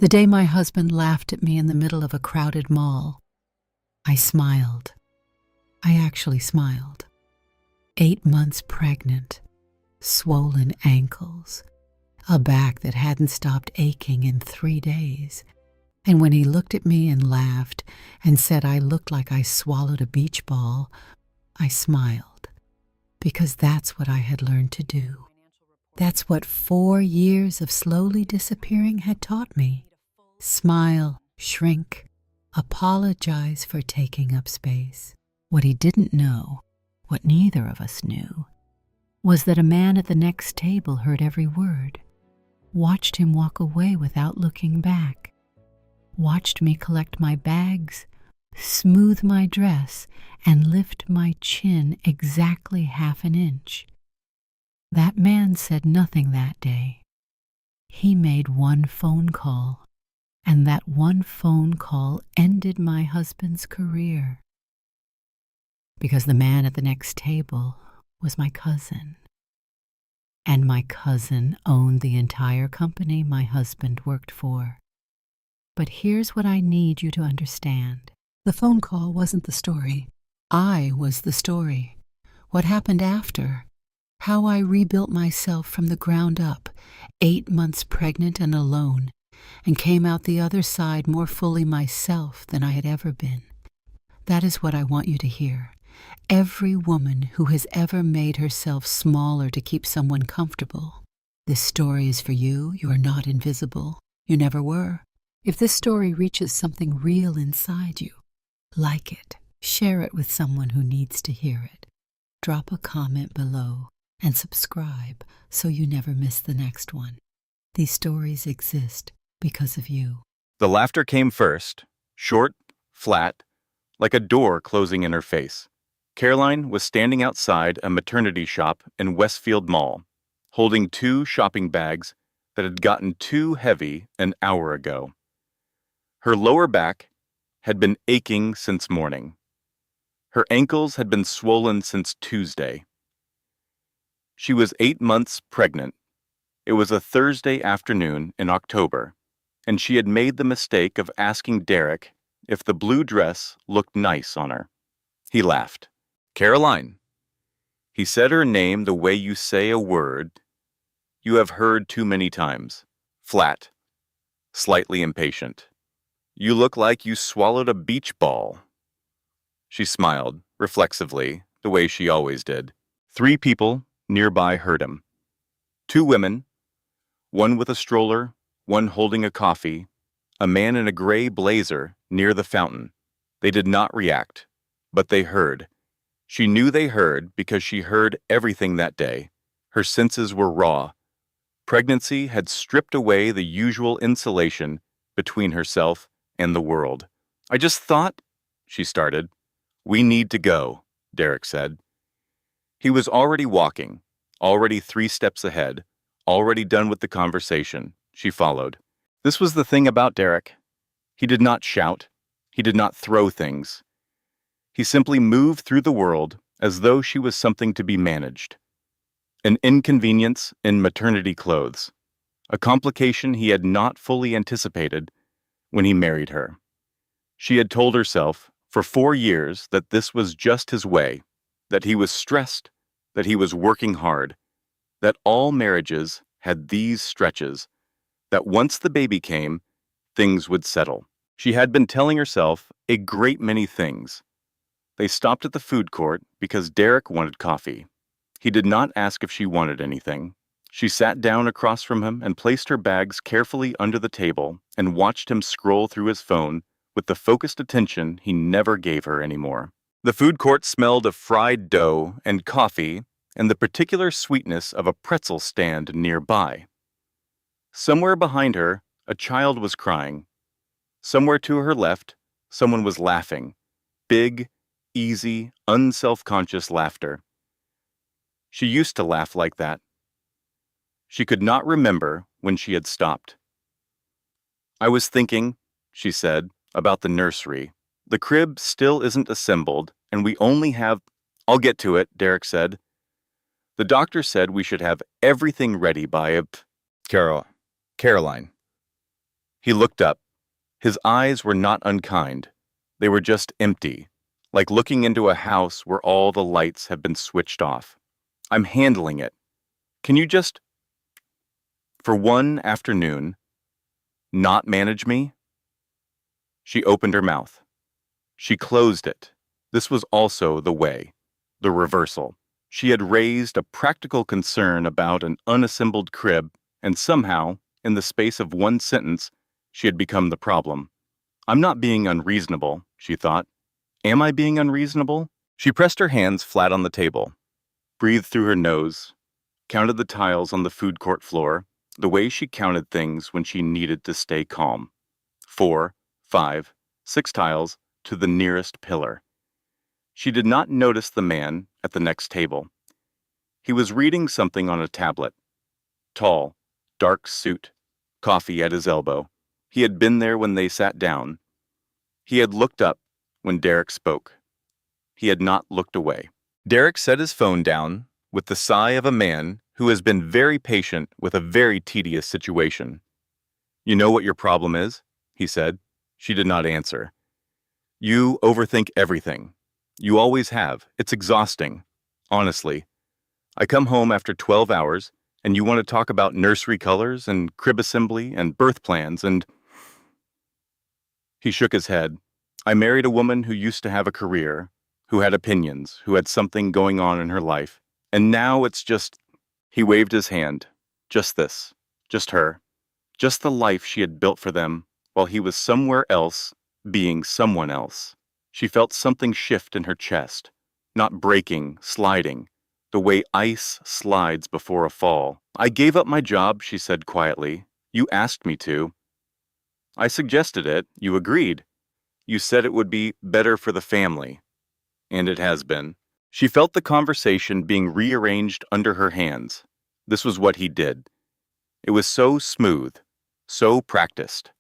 The day my husband laughed at me in the middle of a crowded mall, I smiled. I actually smiled. 8 months pregnant, swollen ankles, a back that hadn't stopped aching in 3 days. And when he looked at me and laughed and said I looked like I swallowed a beach ball, I smiled, because that's what I had learned to do. That's what 4 years of slowly disappearing had taught me. Smile, shrink, apologize for taking up space. What he didn't know, what neither of us knew, was that a man at the next table heard every word, watched him walk away without looking back, watched me collect my bags, smooth my dress, and lift my chin exactly half an inch. That man said nothing that day. He made one phone call, and that one phone call ended my husband's career. Because the man at the next table was my cousin, and my cousin owned the entire company my husband worked for. But here's what I need you to understand. The phone call wasn't the story. I was the story. What happened after? How I rebuilt myself from the ground up, 8 months pregnant and alone, and came out the other side more fully myself than I had ever been. That is what I want you to hear. Every woman who has ever made herself smaller to keep someone comfortable, this story is for you. You are not invisible. You never were. If this story reaches something real inside you, like it, share it with someone who needs to hear it. Drop a comment below and subscribe so you never miss the next one. These stories exist because of you. The laughter came first, short, flat, like a door closing in her face. Caroline was standing outside a maternity shop in Westfield Mall, holding 2 shopping bags that had gotten too heavy an hour ago. Her lower back had been aching since morning. Her ankles had been swollen since Tuesday. She was 8 months pregnant. It was a Thursday afternoon in October, and she had made the mistake of asking Derek if the blue dress looked nice on her. He laughed. "Caroline." He said her name the way you say a word you have heard too many times. Flat, slightly impatient. "You look like you swallowed a beach ball." She smiled, reflexively, the way she always did. 3 people nearby heard him. 2 women, one with a stroller, one holding a coffee, a man in a gray blazer near the fountain. They did not react, but they heard. She knew they heard because she heard everything that day. Her senses were raw. Pregnancy had stripped away the usual insulation between herself and the world. "I just thought," she started. "We need to go," Derek said. He was already walking, already 3 steps ahead, already done with the conversation. She followed. This was the thing about Derek. He did not shout. He did not throw things. He simply moved through the world as though she was something to be managed. An inconvenience in maternity clothes, a complication he had not fully anticipated when he married her. She had told herself for 4 years that this was just his way, that he was stressed, that he was working hard, that all marriages had these stretches, that once the baby came, things would settle. She had been telling herself a great many things. They stopped at the food court because Derek wanted coffee. He did not ask if she wanted anything. She sat down across from him and placed her bags carefully under the table and watched him scroll through his phone with the focused attention he never gave her anymore. The food court smelled of fried dough and coffee and the particular sweetness of a pretzel stand nearby. Somewhere behind her, a child was crying. Somewhere to her left, someone was laughing. Big, easy, unself-conscious laughter. She used to laugh like that. She could not remember when she had stopped. "I was thinking," she said, "about the nursery. The crib still isn't assembled, and we only have—" "I'll get to it," Derek said. "The doctor said we should have everything ready by Caroline." He looked up. His eyes were not unkind. They were just empty, like looking into a house where all the lights have been switched off. I'm handling it. Can you just, for one afternoon, not manage me? She opened her mouth. She closed it. This was also the way, the reversal. She had raised a practical concern about an unassembled crib, and somehow, in the space of one sentence, she had become the problem. I'm not being unreasonable, she thought. Am I being unreasonable? She pressed her hands flat on the table, breathed through her nose, counted the tiles on the food court floor, the way she counted things when she needed to stay calm. 4, 5, 6 tiles to the nearest pillar. She did not notice the man at the next table. He was reading something on a tablet. Tall, dark suit, coffee at his elbow. He had been there when they sat down. He had looked up when Derek spoke. He had not looked away. Derek set his phone down with the sigh of a man who has been very patient with a very tedious situation. You know what your problem is? He said. She did not answer. You overthink everything. You always have. It's exhausting. Honestly. I come home after 12 hours, and you want to talk about nursery colors and crib assembly and birth plans and... He shook his head. I married a woman who used to have a career, who had opinions, who had something going on in her life. And now it's just... He waved his hand. Just this. Just her. Just the life she had built for them while he was somewhere else, being someone else. She felt something shift in her chest. Not breaking, sliding. The way ice slides before a fall. I gave up my job, she said quietly. You asked me to. I suggested it. You agreed. You said it would be better for the family. And it has been. She felt the conversation being rearranged under her hands. This was what he did. It was so smooth, so practiced.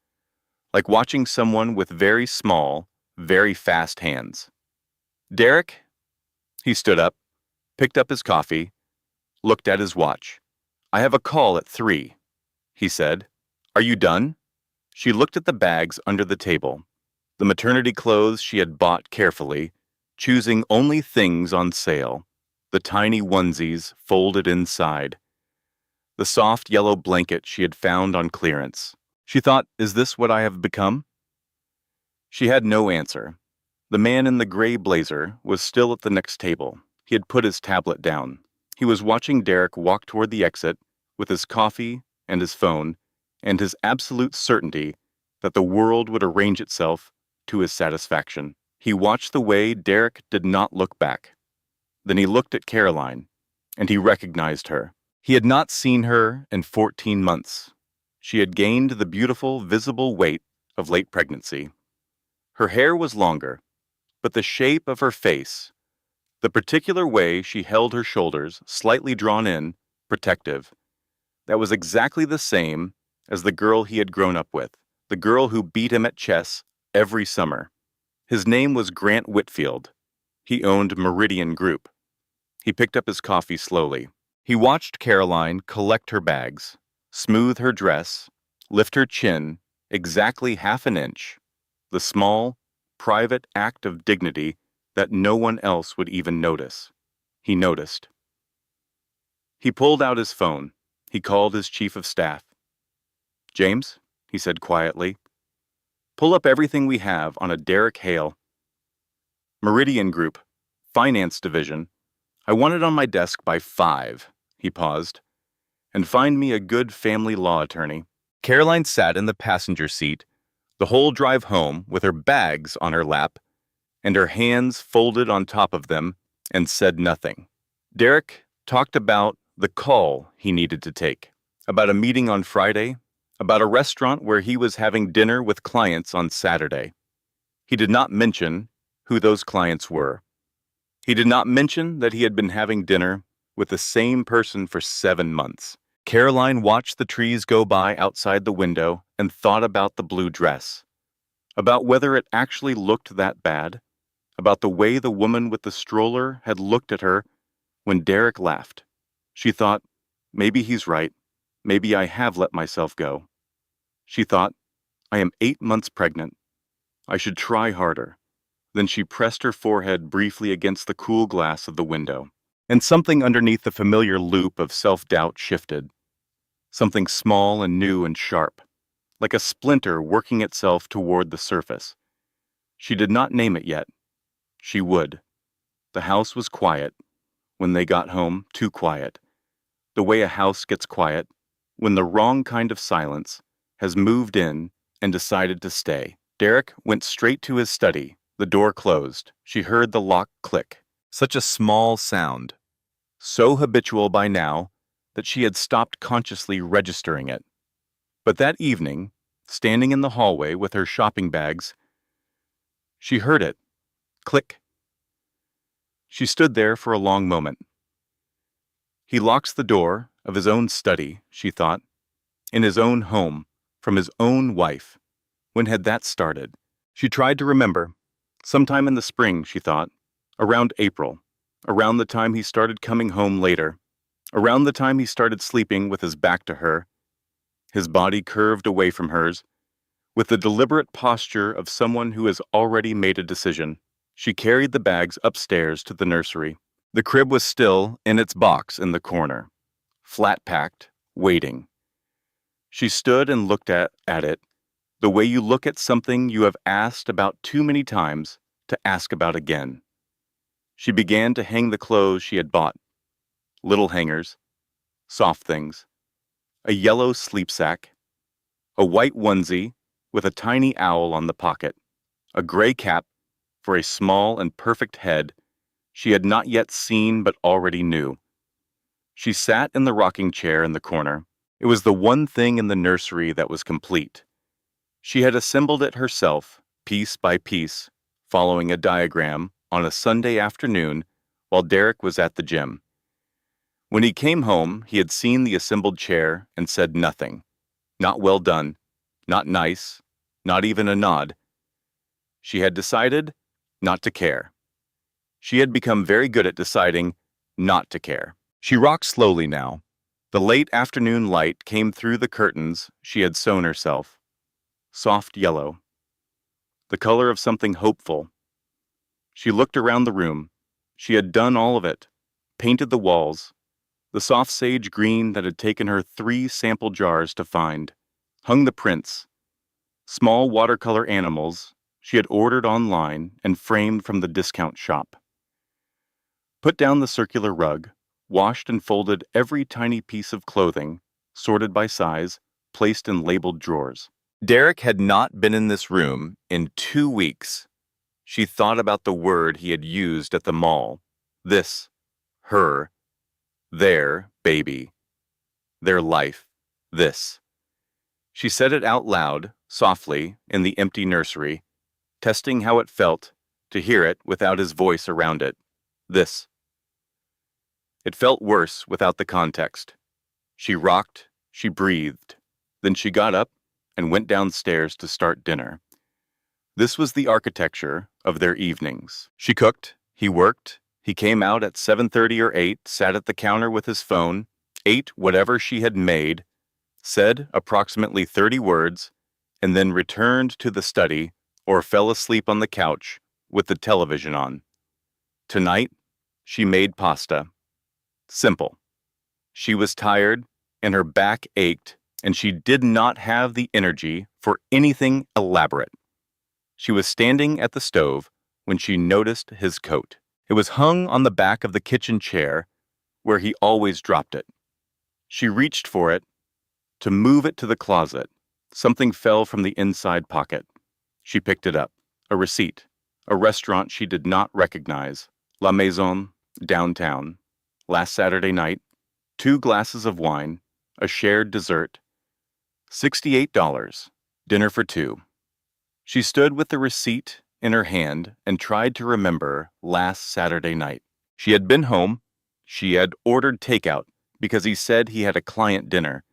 Like watching someone with very small, very fast hands. Derek? He stood up, picked up his coffee, looked at his watch. I have a call at 3, he said. Are you done? She looked at the bags under the table, the maternity clothes she had bought carefully, choosing only things on sale, the tiny onesies folded inside, the soft yellow blanket she had found on clearance. She thought, is this what I have become? She had no answer. The man in the gray blazer was still at the next table. He had put his tablet down. He was watching Derek walk toward the exit with his coffee and his phone and his absolute certainty that the world would arrange itself to his satisfaction. He watched the way Derek did not look back. Then he looked at Caroline, and he recognized her. He had not seen her in 14 months. She had gained the beautiful, visible weight of late pregnancy. Her hair was longer, but the shape of her face, the particular way she held her shoulders, slightly drawn in, protective, that was exactly the same as the girl he had grown up with, the girl who beat him at chess every summer. His name was Grant Whitfield. He owned Meridian Group. He picked up his coffee slowly. He watched Caroline collect her bags, smooth her dress, lift her chin exactly half an inch, the small, private act of dignity that no one else would even notice. He noticed. He pulled out his phone. He called his chief of staff. James, he said quietly, pull up everything we have on a Derek Hale. Meridian Group, Finance Division. I want it on my desk by 5, he paused. And find me a good family law attorney. Caroline sat in the passenger seat, the whole drive home with her bags on her lap, and her hands folded on top of them, and said nothing. Derek talked about the call he needed to take, about a meeting on Friday, about a restaurant where he was having dinner with clients on Saturday. He did not mention who those clients were. He did not mention that he had been having dinner with the same person for 7 months. Caroline watched the trees go by outside the window and thought about the blue dress, about whether it actually looked that bad, about the way the woman with the stroller had looked at her when Derek laughed. She thought, maybe he's right. Maybe I have let myself go. She thought, I am 8 months pregnant. I should try harder. Then she pressed her forehead briefly against the cool glass of the window. And something underneath the familiar loop of self-doubt shifted. Something small and new and sharp, like a splinter working itself toward the surface. She did not name it yet. She would. The house was quiet. When they got home, too quiet. The way a house gets quiet, when the wrong kind of silence has moved in and decided to stay. Derek went straight to his study. The door closed. She heard the lock click. Such a small sound. So habitual by now that she had stopped consciously registering it. But that evening, standing in the hallway with her shopping bags, she heard it. Click. She stood there for a long moment. He locks the door of his own study, she thought, in his own home, from his own wife. When had that started? She tried to remember. Sometime in the spring, she thought, around April, around the time he started coming home later, around the time he started sleeping with his back to her, his body curved away from hers, with the deliberate posture of someone who has already made a decision. She carried the bags upstairs to the nursery. The crib was still in its box in the corner, flat-packed, waiting. She stood and looked at it, the way you look at something you have asked about too many times to ask about again. She began to hang the clothes she had bought. Little hangers, soft things, a yellow sleep sack, a white onesie with a tiny owl on the pocket, a gray cap for a small and perfect head she had not yet seen but already knew. She sat in the rocking chair in the corner. It was the one thing in the nursery that was complete. She had assembled it herself, piece by piece, following a diagram on a Sunday afternoon while Derek was at the gym. When he came home, he had seen the assembled chair and said nothing. Not well done, not nice, not even a nod. She had decided not to care. She had become very good at deciding not to care. She rocked slowly now. The late afternoon light came through the curtains she had sewn herself. Soft yellow. The color of something hopeful. She looked around the room. She had done all of it. Painted the walls. The soft sage green that had taken her 3 sample jars to find. Hung the prints. Small watercolor animals she had ordered online and framed from the discount shop. Put down the circular rug, washed and folded every tiny piece of clothing, sorted by size, placed in labeled drawers. Derek had not been in this room in 2 weeks. She thought about the word he had used at the mall. This, her, their baby, their life, this. She said it out loud, softly, in the empty nursery, testing how it felt to hear it without his voice around it. This. It felt worse without the context. She rocked, she breathed. Then she got up and went downstairs to start dinner. This was the architecture of their evenings. She cooked, he worked, he came out at 7:30 or 8, sat at the counter with his phone, ate whatever she had made, said approximately 30 words, and then returned to the study or fell asleep on the couch with the television on. Tonight, she made pasta. Simple. She was tired, and her back ached, and she did not have the energy for anything elaborate. She was standing at the stove when she noticed his coat. It was hung on the back of the kitchen chair where he always dropped it. She reached for it to move it to the closet. Something fell from the inside pocket. She picked it up. A receipt. A restaurant she did not recognize. La Maison, downtown. Last Saturday night. 2 glasses of wine. A shared dessert. $68. Dinner for 2. She stood with the receipt in her hand and tried to remember last Saturday night. She had been home. She had ordered takeout because he said he had a client dinner.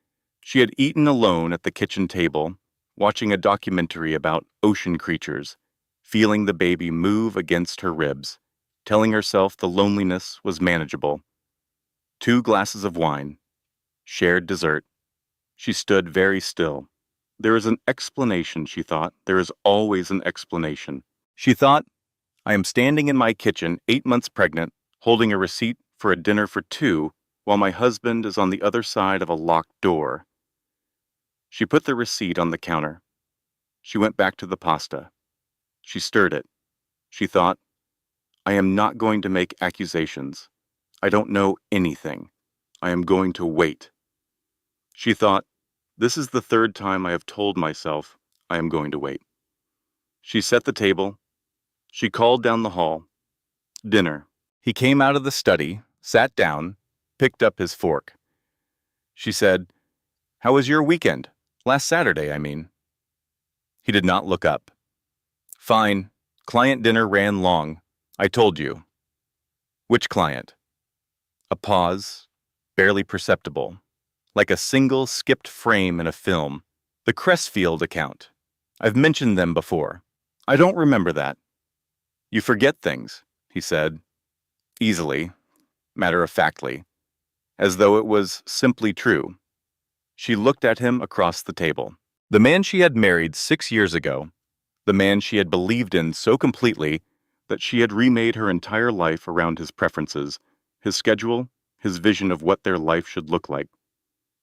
She had eaten alone at the kitchen table, watching a documentary about ocean creatures, feeling the baby move against her ribs, telling herself the loneliness was manageable. 2 glasses of wine. Shared dessert. She stood very still. There is an explanation, she thought. There is always an explanation. She thought, I am standing in my kitchen, 8 months pregnant, holding a receipt for a dinner for two, while my husband is on the other side of a locked door. She put the receipt on the counter. She went back to the pasta. She stirred it. She thought, I am not going to make accusations. I don't know anything. I am going to wait. She thought, this is the third time I have told myself I am going to wait. She set the table. She called down the hall. Dinner. He came out of the study, sat down, picked up his fork. She said, how was your weekend? Last Saturday, I mean. He did not look up. Fine. Client dinner ran long. I told you. Which client? A pause, barely perceptible, like a single skipped frame in a film. The Crestfield account. I've mentioned them before. I don't remember that. You forget things, he said, easily, matter-of-factly, as though it was simply true. She looked at him across the table. The man she had married 6 years ago, the man she had believed in so completely that she had remade her entire life around his preferences, his schedule, his vision of what their life should look like.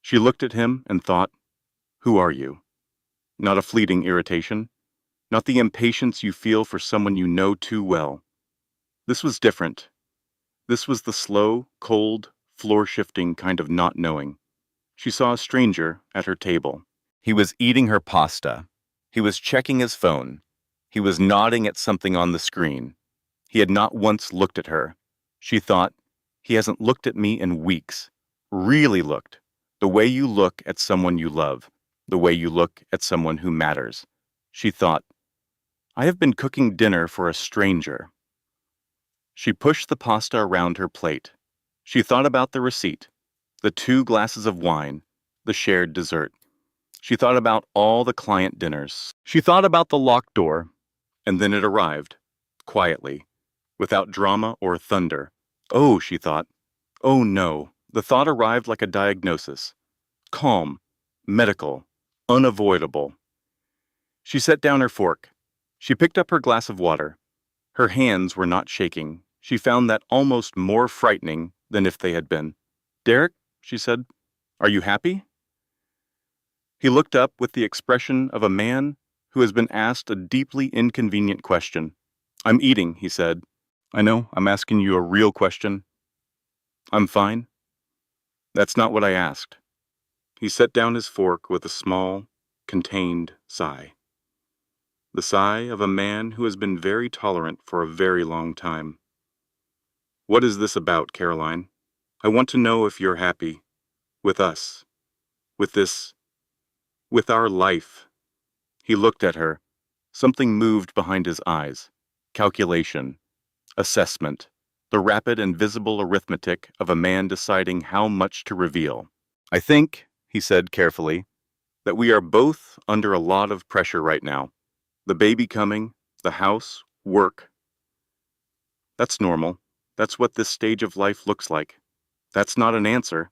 She looked at him and thought, who are you? Not a fleeting irritation, not the impatience you feel for someone you know too well. This was different. This was the slow, cold, floor-shifting kind of not knowing. She saw a stranger at her table. He was eating her pasta. He was checking his phone. He was nodding at something on the screen. He had not once looked at her. She thought, he hasn't looked at me in weeks. Really looked. The way you look at someone you love. The way you look at someone who matters. She thought, I have been cooking dinner for a stranger. She pushed the pasta around her plate. She thought about the receipt, the 2 glasses of wine, the shared dessert. She thought about all the client dinners. She thought about the locked door, and then it arrived, quietly, without drama or thunder. Oh, she thought. Oh no, the thought arrived like a diagnosis. Calm, medical, unavoidable. She set down her fork. She picked up her glass of water. Her hands were not shaking. She found that almost more frightening than if they had been. Derek, she said, are you happy? He looked up with the expression of a man who has been asked a deeply inconvenient question. I'm eating, he said. I know, I'm asking you a real question. I'm fine. That's not what I asked. He set down his fork with a small, contained sigh. The sigh of a man who has been very tolerant for a very long time. What is this about, Caroline? I want to know if you're happy. With us. With this. With our life. He looked at her. Something moved behind his eyes. Calculation. Assessment. The rapid and visible arithmetic of a man deciding how much to reveal. I think, he said carefully, that we are both under a lot of pressure right now. The baby coming, the house, work. That's normal. That's what this stage of life looks like. That's not an answer.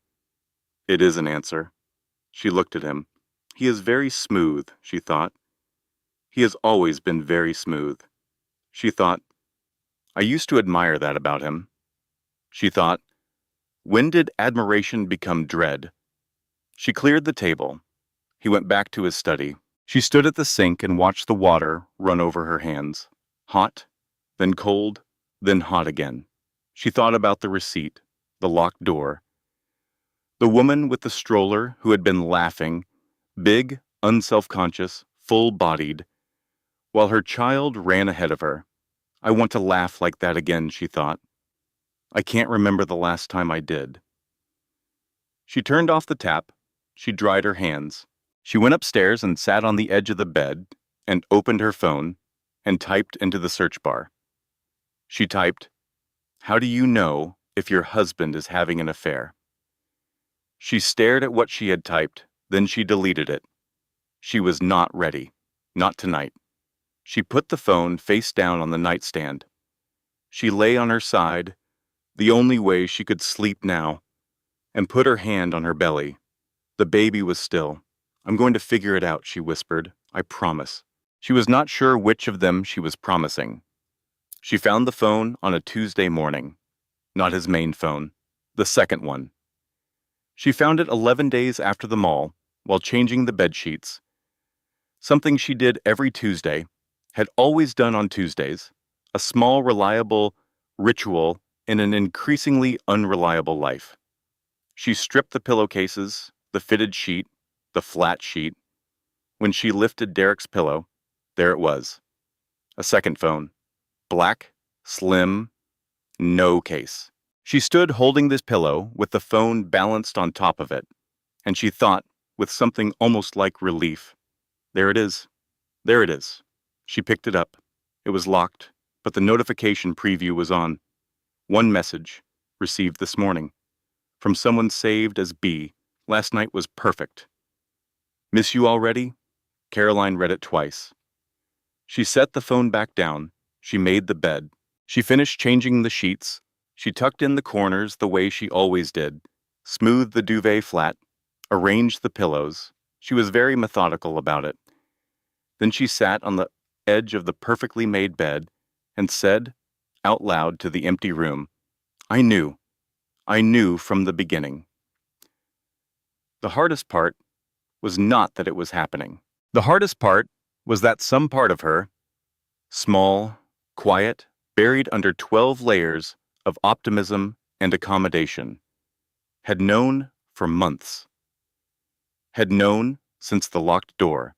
It is an answer. She looked at him. He is very smooth, she thought. He has always been very smooth. She thought, I used to admire that about him. She thought, when did admiration become dread? She cleared the table. He went back to his study. She stood at the sink and watched the water run over her hands. Hot, then cold, then hot again. She thought about the receipt, the locked door. The woman with the stroller who had been laughing, big, unselfconscious, full-bodied, while her child ran ahead of her. I want to laugh like that again, she thought. I can't remember the last time I did. She turned off the tap. She dried her hands. She went upstairs and sat on the edge of the bed and opened her phone and typed into the search bar. She typed, how do you know if your husband is having an affair? She stared at what she had typed, then she deleted it. She was not ready. Not tonight. She put the phone face down on the nightstand. She lay on her side, the only way she could sleep now, and put her hand on her belly. The baby was still. I'm going to figure it out, she whispered. I promise. She was not sure which of them she was promising. She found the phone on a Tuesday morning. Not his main phone. The second one. She found it 11 days after the mall, while changing the bed sheets. Something she did every Tuesday, had always done on Tuesdays, a small, reliable ritual in an increasingly unreliable life. She stripped the pillowcases, the fitted sheet, the flat sheet. When she lifted Derek's pillow, there it was. A second phone. Black, slim, no case. She stood holding this pillow with the phone balanced on top of it, and she thought, with something almost like relief, there it is. There it is. She picked it up. It was locked, but the notification preview was on. One message, received this morning. From someone saved as B. Last night was perfect. Miss you already? Caroline read it twice. She set the phone back down. She made the bed. She finished changing the sheets. She tucked in the corners the way she always did, smoothed the duvet flat, arranged the pillows. She was very methodical about it. Then she sat on the edge of the perfectly made bed and said, out loud to the empty room, I knew from the beginning. The hardest part was not that it was happening. The hardest part was that some part of her, small, quiet, buried under 12 layers of optimism and accommodation, had known for months. Had known since the locked door.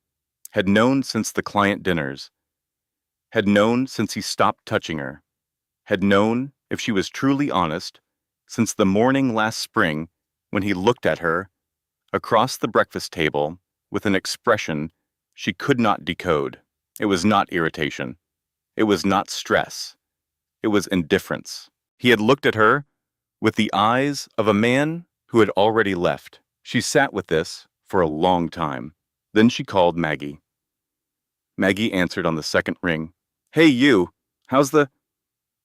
Had known since the client dinners. Had known since he stopped touching her. Had known, if she was truly honest, since the morning last spring when he looked at her across the breakfast table with an expression she could not decode. It was not irritation. It was not stress. It was indifference. He had looked at her with the eyes of a man who had already left. She sat with this for a long time. Then she called Maggie. Maggie answered on the second ring. Hey, you. How's the...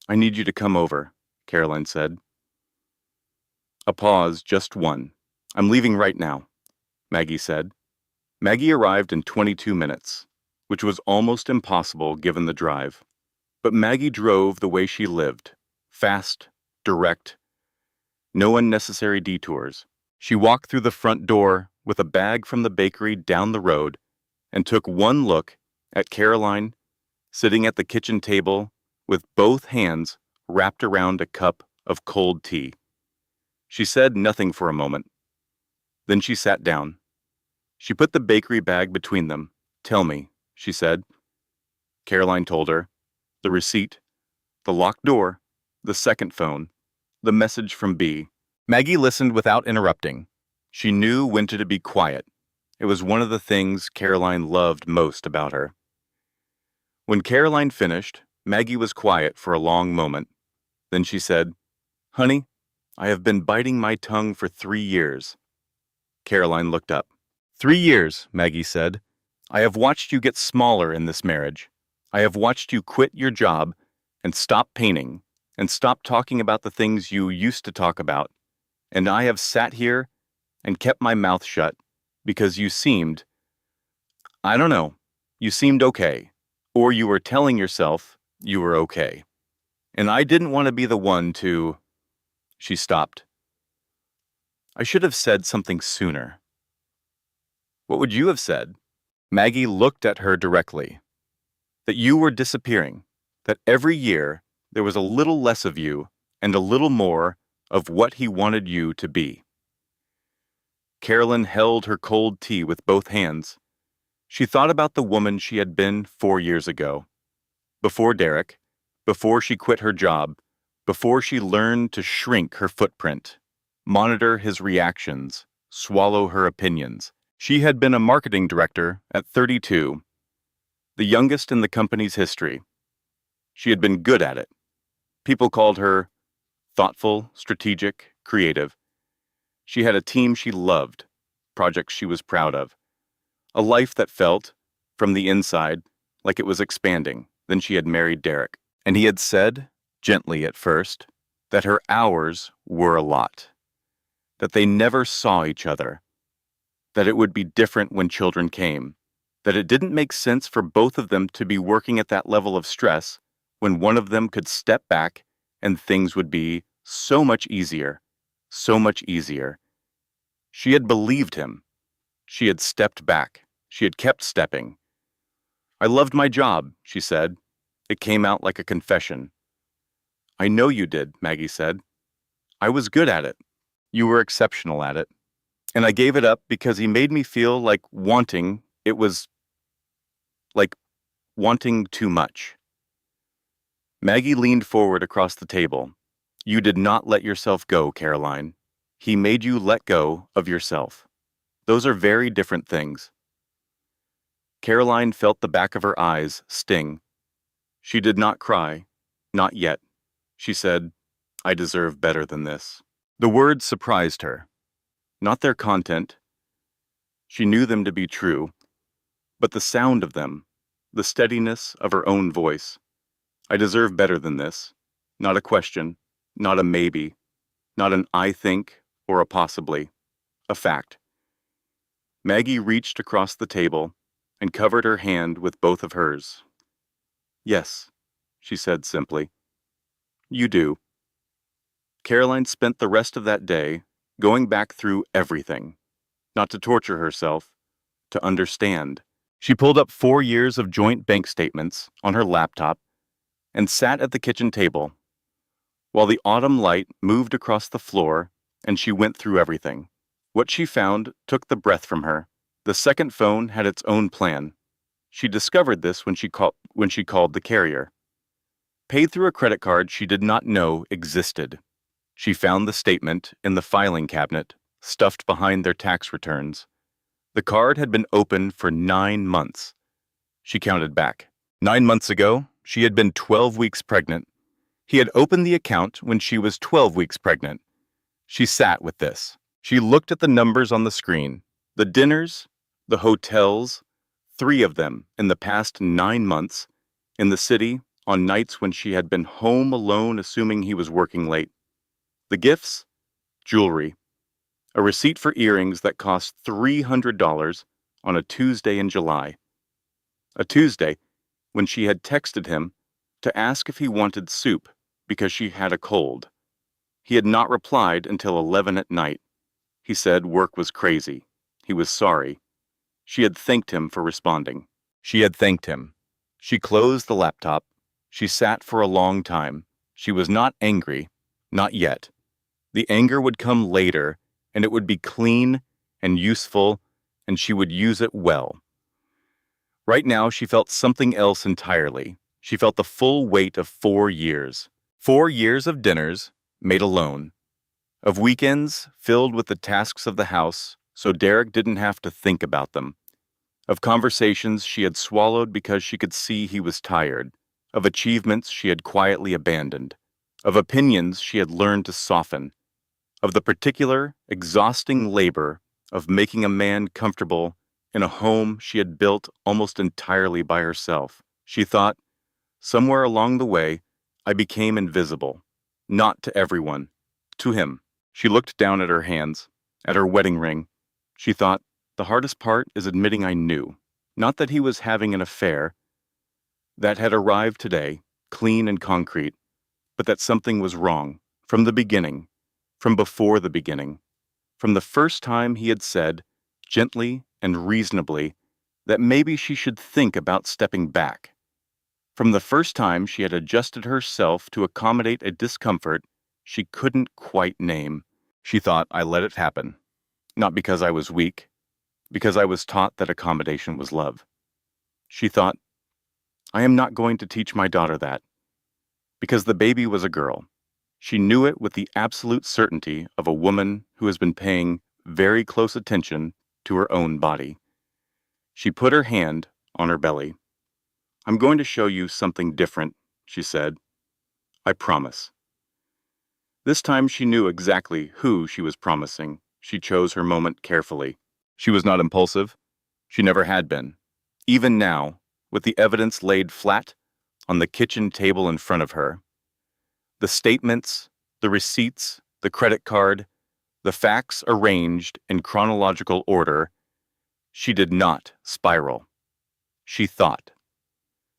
I need you to come over, Caroline said. A pause, just one. I'm leaving right now, Maggie said. Maggie arrived in 22 minutes, which was almost impossible given the drive. But Maggie drove the way she lived, fast, direct, no unnecessary detours. She walked through the front door with a bag from the bakery down the road and took one look at Caroline sitting at the kitchen table with both hands wrapped around a cup of cold tea. She said nothing for a moment. Then she sat down. She put the bakery bag between them. Tell me, she said. Caroline told her. The receipt, the locked door, the second phone, the message from B. Maggie listened without interrupting. She knew when to be quiet. It was one of the things Caroline loved most about her. When Caroline finished, Maggie was quiet for a long moment. Then she said, Honey, I have been biting my tongue for 3 years. Caroline looked up. 3 years, Maggie said. I have watched you get smaller in this marriage. I have watched you quit your job and stop painting and stop talking about the things you used to talk about. And I have sat here and kept my mouth shut because you seemed, I don't know, you seemed okay. Or you were telling yourself you were okay. And I didn't want to be the one to... She stopped. I should have said something sooner. What would you have said? Maggie looked at her directly. That you were disappearing, that every year there was a little less of you and a little more of what he wanted you to be. Carolyn held her cold tea with both hands. She thought about the woman she had been 4 years ago. Before Derek, before she quit her job, before she learned to shrink her footprint, monitor his reactions, swallow her opinions. She had been a marketing director at 32, the youngest in the company's history. She had been good at it. People called her thoughtful, strategic, creative. She had a team she loved, projects she was proud of, a life that felt, from the inside, like it was expanding. Then she had married Derek, and he had said, gently at first, that her hours were a lot, that they never saw each other. that it would be different when children came, that it didn't make sense for both of them to be working at that level of stress when one of them could step back and things would be so much easier, so much easier. She had believed him. She had stepped back. She had kept stepping. "I loved my job," she said. It came out like a confession. "I know you did," Maggie said. "I was good at it. You were exceptional at it. And I gave it up because he made me feel like it was like wanting too much." Maggie leaned forward across the table. "You did not let yourself go, Caroline. He made you let go of yourself. Those are very different things." Caroline felt the back of her eyes sting. She did not cry. Not yet. She said, "I deserve better than this." The words surprised her. Not their content. She knew them to be true. But the sound of them, the steadiness of her own voice. "I deserve better than this." Not a question, not a maybe, not an "I think" or a "possibly." A fact. Maggie reached across the table and covered her hand with both of hers. "Yes," she said simply. "You do." Caroline spent the rest of that day going back through everything, not to torture herself, to understand. She pulled up 4 years of joint bank statements on her laptop and sat at the kitchen table while the autumn light moved across the floor and she went through everything. What she found took the breath from her. The second phone had its own plan. She discovered this when she called the carrier. Paid through a credit card she did not know existed. She found the statement in the filing cabinet, stuffed behind their tax returns. The card had been open for 9 months. She counted back. 9 months ago, she had been 12 weeks pregnant. He had opened the account when she was 12 weeks pregnant. She sat with this. She looked at the numbers on the screen. The dinners, the hotels, 3 of them in the past 9 months, in the city, on nights when she had been home alone assuming he was working late. The gifts? Jewelry. A receipt for earrings that cost $300 on a Tuesday in July. A Tuesday when she had texted him to ask if he wanted soup because she had a cold. He had not replied until 11 at night. He said work was crazy. He was sorry. She had thanked him for responding. She had thanked him. She closed the laptop. She sat for a long time. She was not angry. Not yet. The anger would come later, and it would be clean and useful, and she would use it well. Right now, she felt something else entirely. She felt the full weight of 4 years. 4 years of dinners, made alone. Of weekends filled with the tasks of the house, so Derek didn't have to think about them. Of conversations she had swallowed because she could see he was tired. Of achievements she had quietly abandoned. Of opinions she had learned to soften. Of the particular, exhausting labor of making a man comfortable in a home she had built almost entirely by herself. She thought, somewhere along the way, I became invisible. Not to everyone. To him. She looked down at her hands, at her wedding ring. She thought, the hardest part is admitting I knew. Not that he was having an affair. That had arrived today, clean and concrete, but that something was wrong, from the beginning, from before the beginning, from the first time he had said, gently and reasonably, that maybe she should think about stepping back. From the first time she had adjusted herself to accommodate a discomfort she couldn't quite name. She thought, I let it happen. Not because I was weak, because I was taught that accommodation was love. She thought, I am not going to teach my daughter that. Because the baby was a girl. She knew it with the absolute certainty of a woman who has been paying very close attention to her own body. She put her hand on her belly. I'm going to show you something different, she said. I promise. This time she knew exactly who she was promising. She chose her moment carefully. She was not impulsive. She never had been. Even now, with the evidence laid flat on the kitchen table in front of her, the statements, the receipts, the credit card, the facts arranged in chronological order, She did not spiral. She thought.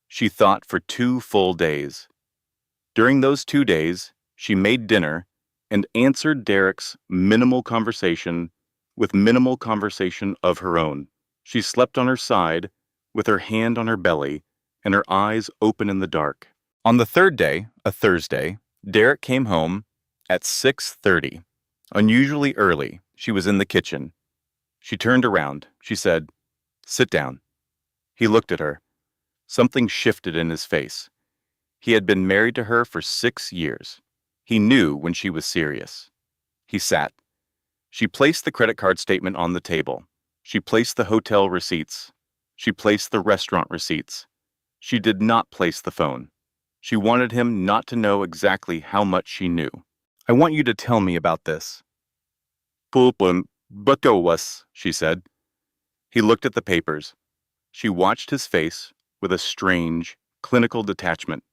She thought for 2 full days. During those 2 days, she made dinner and answered Derek's minimal conversation with minimal conversation of her own. She slept on her side, with her hand on her belly, and her eyes open in the dark. On the third day, a Thursday, Derek came home at 6:30. Unusually early, she was in the kitchen. She turned around. She said, "Sit down." He looked at her. Something shifted in his face. He had been married to her for 6 years. He knew when she was serious. He sat. She placed the credit card statement on the table. She placed the hotel receipts. She placed the restaurant receipts. She did not place the phone. She wanted him not to know exactly how much she knew. "I want you to tell me about this." "Pulpun, was," she said. He looked at the papers. She watched his face with a strange, clinical detachment.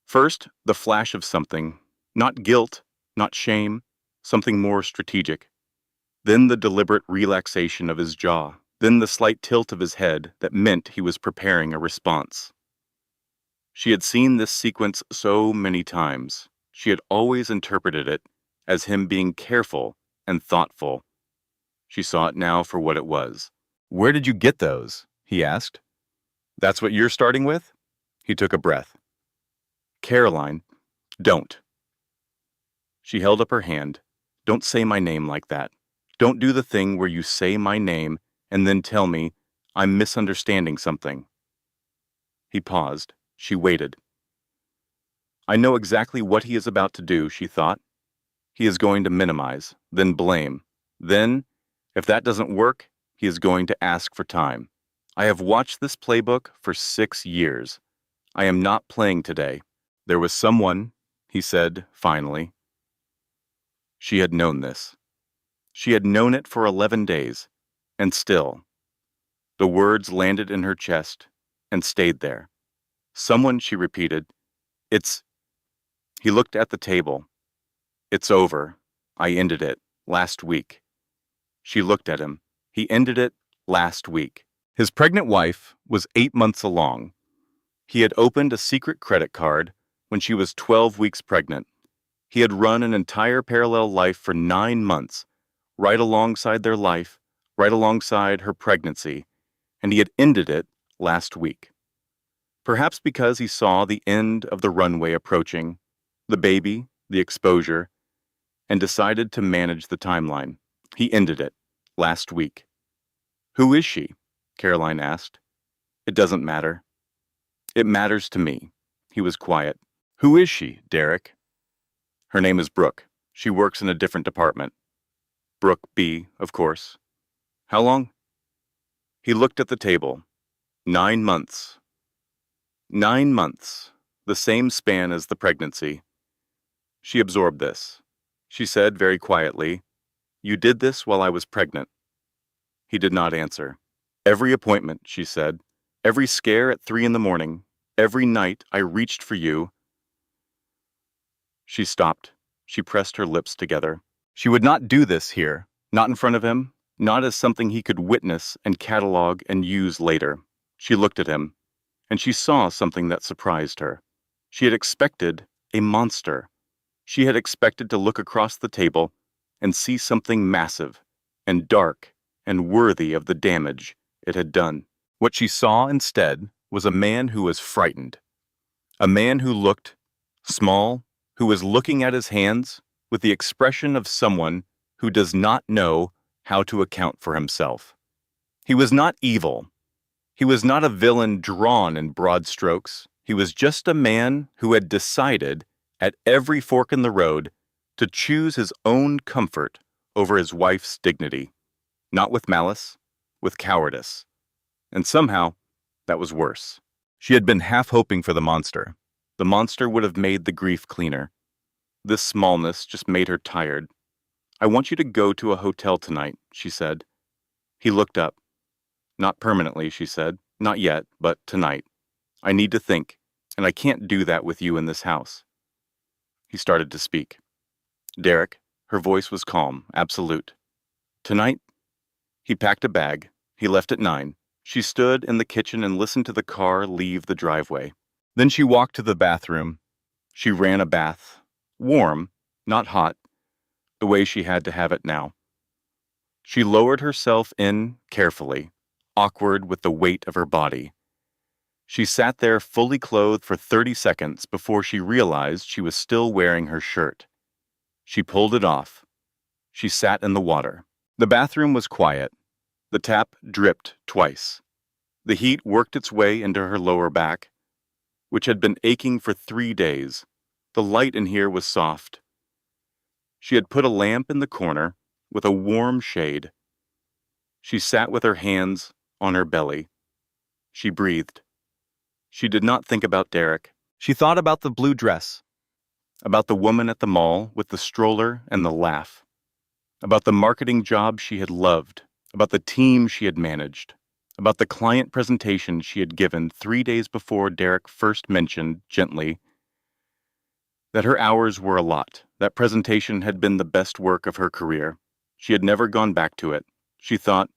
First, the flash of something, not guilt, not shame, something more strategic. Then the deliberate relaxation of his jaw. Then the slight tilt of his head that meant he was preparing a response. She had seen this sequence so many times. She had always interpreted it as him being careful and thoughtful. She saw it now for what it was. "Where did you get those?" he asked. "That's what you're starting with?" He took a breath. "Caroline, don't." She held up her hand. "Don't say my name like that. Don't do the thing where you say my name and then tell me I'm misunderstanding something." He paused. She waited. "I know exactly what he is about to do," she thought. He is going to minimize, then blame. Then, if that doesn't work, he is going to ask for time. I have watched this playbook for 6 years. I am not playing today. "There was someone," he said, finally. She had known this. She had known it for 11 days, and still. The words landed in her chest and stayed there. "Someone," she repeated. "It's..." He looked at the table. "It's over. I ended it last week." She looked at him. He ended it last week. His pregnant wife was 8 months along. He had opened a secret credit card when she was 12 weeks pregnant. He had run an entire parallel life for 9 months, right alongside their life, right alongside her pregnancy, and he had ended it last week. Perhaps because he saw the end of the runway approaching, the baby, the exposure, and decided to manage the timeline. He ended it last week. "Who is she?" Caroline asked. "It doesn't matter." "It matters to me." He was quiet. "Who is she, Derek?" "Her name is Brooke. She works in a different department." "Brooke B., of course." "How long?" He looked at the table. 9 months. 9 months. The same span as the pregnancy. She absorbed this. She said very quietly, "You did this while I was pregnant." He did not answer. "Every appointment," she said, "every scare at 3 a.m, every night I reached for you." She stopped. She pressed her lips together. She would not do this here, not in front of him, not as something he could witness and catalog and use later. She looked at him, and she saw something that surprised her. She had expected a monster. She had expected to look across the table and see something massive and dark and worthy of the damage it had done. What she saw instead was a man who was frightened. A man who looked small, who was looking at his hands with the expression of someone who does not know how to account for himself. He was not evil. He was not a villain drawn in broad strokes. He was just a man who had decided, at every fork in the road, to choose his own comfort over his wife's dignity. Not with malice, with cowardice. And somehow, that was worse. She had been half hoping for the monster. The monster would have made the grief cleaner. This smallness just made her tired. "I want you to go to a hotel tonight," she said. He looked up. "Not permanently," she said. "Not yet, but tonight. I need to think, and I can't do that with you in this house." He started to speak. "Derek," her voice was calm, absolute. "Tonight?" He packed a bag. He left at 9. She stood in the kitchen and listened to the car leave the driveway. Then she walked to the bathroom. She ran a bath. Warm, not hot, the way she had to have it now. She lowered herself in carefully, awkward with the weight of her body. She sat there fully clothed for 30 seconds before she realized she was still wearing her shirt. She pulled it off. She sat in the water. The bathroom was quiet. The tap dripped twice. The heat worked its way into her lower back, which had been aching for 3 days. The light in here was soft. She had put a lamp in the corner with a warm shade. She sat with her hands on her belly. She breathed. She did not think about Derek. She thought about the blue dress, about the woman at the mall with the stroller and the laugh, about the marketing job she had loved, about the team she had managed, about the client presentation she had given 3 days before Derek first mentioned, gently, that her hours were a lot. That presentation had been the best work of her career. She had never gone back to it. She thought,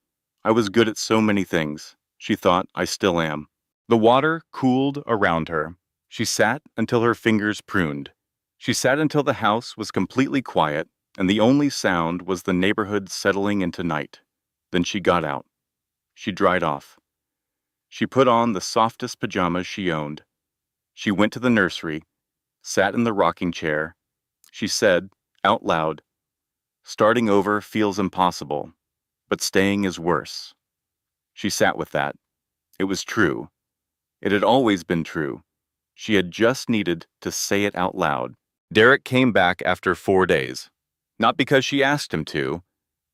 I was good at so many things. She thought, I still am. The water cooled around her. She sat until her fingers pruned. She sat until the house was completely quiet, and the only sound was the neighborhood settling into night. Then she got out. She dried off. She put on the softest pajamas she owned. She went to the nursery, sat in the rocking chair. She said, out loud, starting over feels impossible, but staying is worse. She sat with that. It was true. It had always been true. She had just needed to say it out loud. Derek came back after 4 days. Not because she asked him to,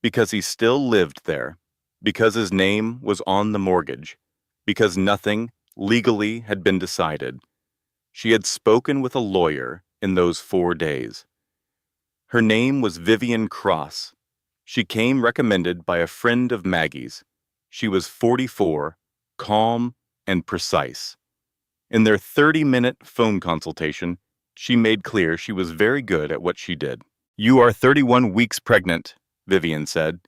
because he still lived there, because his name was on the mortgage, because nothing legally had been decided. She had spoken with a lawyer in those 4 days. Her name was Vivian Cross. She came recommended by a friend of Maggie's. She was 44, calm and precise. In their 30-minute phone consultation, she made clear she was very good at what she did. You are 31 weeks pregnant, Vivian said.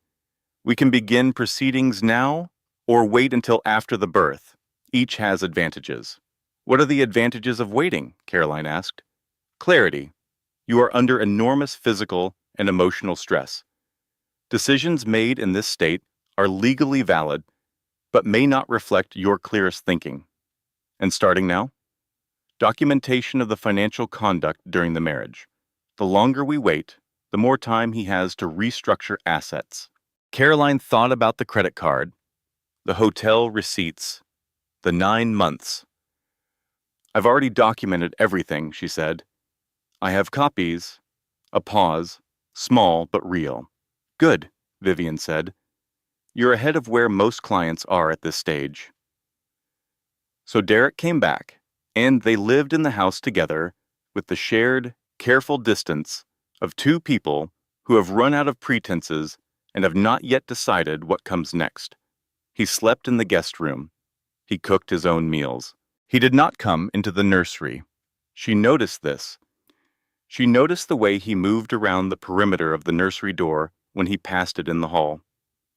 We can begin proceedings now or wait until after the birth. Each has advantages. What are the advantages of waiting? Caroline asked. Clarity. You are under enormous physical and emotional stress. Decisions made in this state are legally valid, but may not reflect your clearest thinking. And starting now? Documentation of the financial conduct during the marriage. The longer we wait, the more time he has to restructure assets. Caroline thought about the credit card, the hotel receipts, the 9 months. I've already documented everything, she said. I have copies. A pause, small but real. Good, Vivian said. You're ahead of where most clients are at this stage. So Derek came back, and they lived in the house together with the shared, careful distance of 2 people who have run out of pretenses and have not yet decided what comes next. He slept in the guest room. He cooked his own meals. He did not come into the nursery. She noticed this. She noticed the way he moved around the perimeter of the nursery door when he passed it in the hall,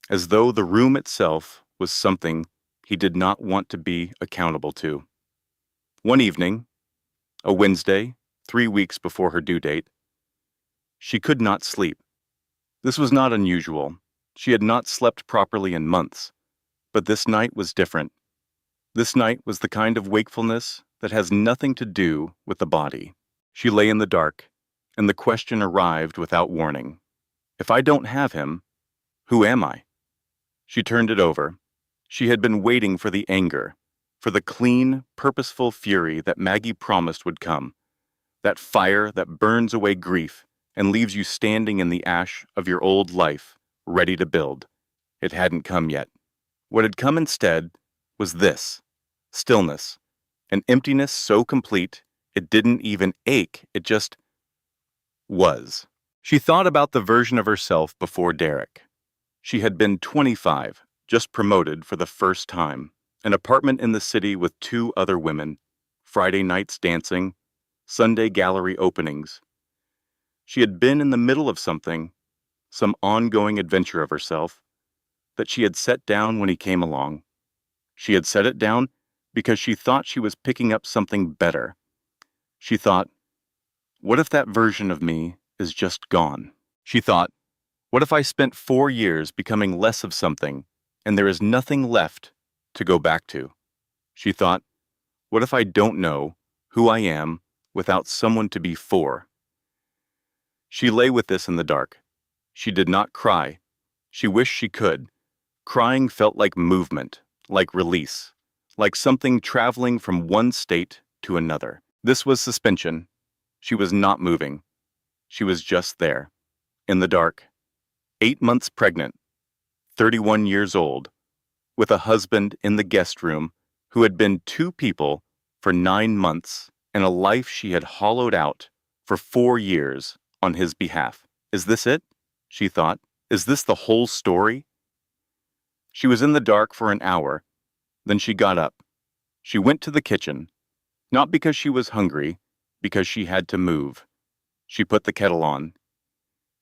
as though the room itself was something he did not want to be accountable to. One evening, a Wednesday, 3 weeks before her due date, she could not sleep. This was not unusual. She had not slept properly in months, but this night was different. This night was the kind of wakefulness that has nothing to do with the body. She lay in the dark, and the question arrived without warning. If I don't have him, who am I? She turned it over. She had been waiting for the anger, for the clean, purposeful fury that Maggie promised would come, that fire that burns away grief and leaves you standing in the ash of your old life, ready to build. It hadn't come yet. What had come instead was this: stillness, an emptiness so complete it didn't even ache, it just was. She thought about the version of herself before Derek. She had been 25, just promoted for the first time, an apartment in the city with 2 other women, Friday nights dancing, Sunday gallery openings. She had been in the middle of something, some ongoing adventure of herself. that she had set down when he came along. She had set it down because she thought she was picking up something better. She thought, what if that version of me is just gone? She thought, what if I spent 4 years becoming less of something and there is nothing left to go back to? She thought, what if I don't know who I am without someone to be for? She lay with this in the dark. She did not cry. She wished she could. Crying felt like movement, like release, like something traveling from one state to another. This was suspension. She was not moving. She was just there, in the dark, 8 months pregnant, 31 years old, with a husband in the guest room who had been two people for 9 months and a life she had hollowed out for 4 years on his behalf. Is this it? She thought. Is this the whole story? She was in the dark for an hour. Then she got up. She went to the kitchen, not because she was hungry, because she had to move. She put the kettle on.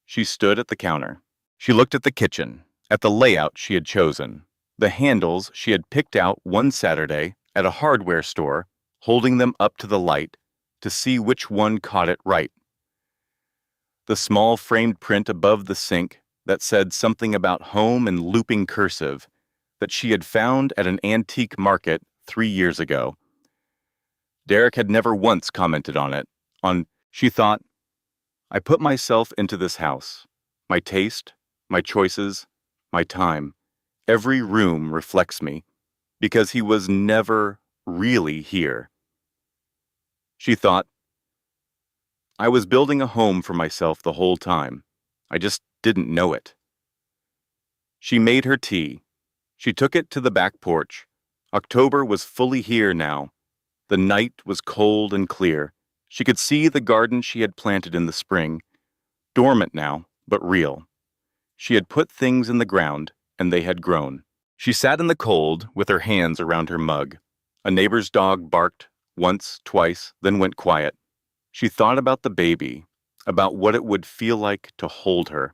She stood at the counter. She looked at the kitchen, at the layout she had chosen, the handles she had picked out one Saturday at a hardware store, holding them up to the light to see which one caught it right. The small framed print above the sink that said something about home in looping cursive that she had found at an antique market 3 years ago. Derek had never once commented on it. She thought, I put myself into this house, my taste, my choices, my time. Every room reflects me, because he was never really here. She thought, I was building a home for myself the whole time. I just didn't know it. She made her tea. She took it to the back porch. October was fully here now. The night was cold and clear. She could see the garden she had planted in the spring, dormant now, but real. She had put things in the ground, and they had grown. She sat in the cold with her hands around her mug. A neighbor's dog barked once, twice, then went quiet. She thought about the baby, about what it would feel like to hold her,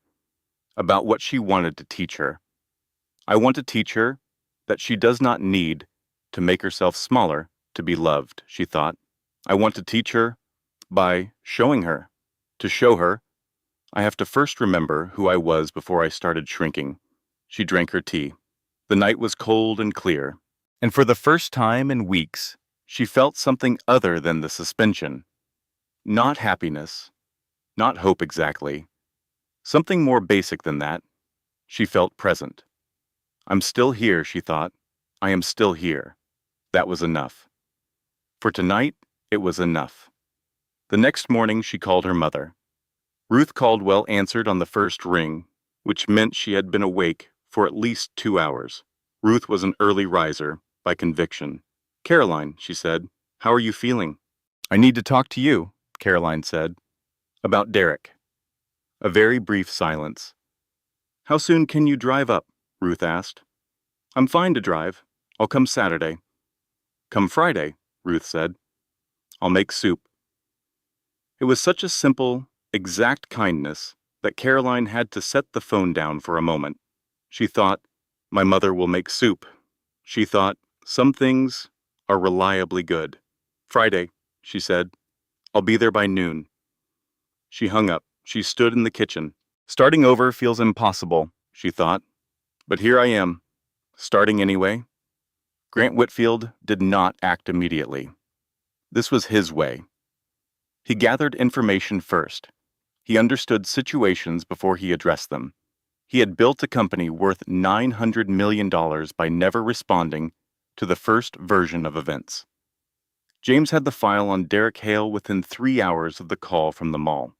about what she wanted to teach her. I want to teach her that she does not need to make herself smaller to be loved, she thought. I want to teach her by showing her. To show her, I have to first remember who I was before I started shrinking. She drank her tea. The night was cold and clear, and for the first time in weeks, she felt something other than the suspension. Not happiness, not hope exactly. Something more basic than that. She felt present. I'm still here, she thought. I am still here. That was enough. For tonight, it was enough. The next morning, she called her mother. Ruth Caldwell answered on the first ring, which meant she had been awake for at least 2 hours. Ruth was an early riser, by conviction. Caroline, she said, how are you feeling? I need to talk to you, Caroline said. About Derek. A very brief silence. How soon can you drive up? Ruth asked. I'm fine to drive. I'll come Saturday. Come Friday, Ruth said. I'll make soup. It was such a simple, exact kindness that Caroline had to set the phone down for a moment. She thought, my mother will make soup. She thought, some things are reliably good. Friday, she said. I'll be there by noon. She hung up. She stood in the kitchen. Starting over feels impossible, she thought. But here I am, starting anyway. Grant Whitfield did not act immediately. This was his way. He gathered information first. He understood situations before he addressed them. He had built a company worth $900 million by never responding to the first version of events. James had the file on Derek Hale within 3 hours of the call from the mall.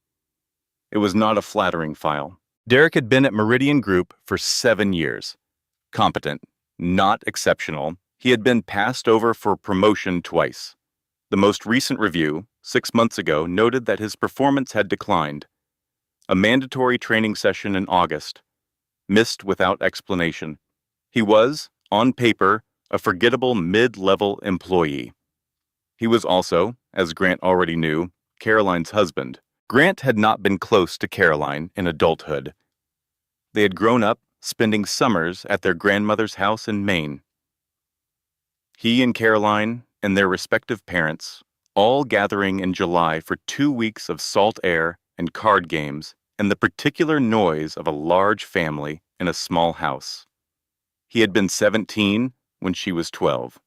It was not a flattering file. Derek had been at Meridian Group for 7 years. Competent, not exceptional. He had been passed over for promotion twice. The most recent review, 6 months ago, noted that his performance had declined. A mandatory training session in August, missed without explanation. He was, on paper, a forgettable mid-level employee. He was also, as Grant already knew, Caroline's husband. Grant had not been close to Caroline in adulthood. They had grown up spending summers at their grandmother's house in Maine. He and Caroline and their respective parents, all gathering in July for 2 weeks of salt air and card games and the particular noise of a large family in a small house. He had been 17 when she was 12.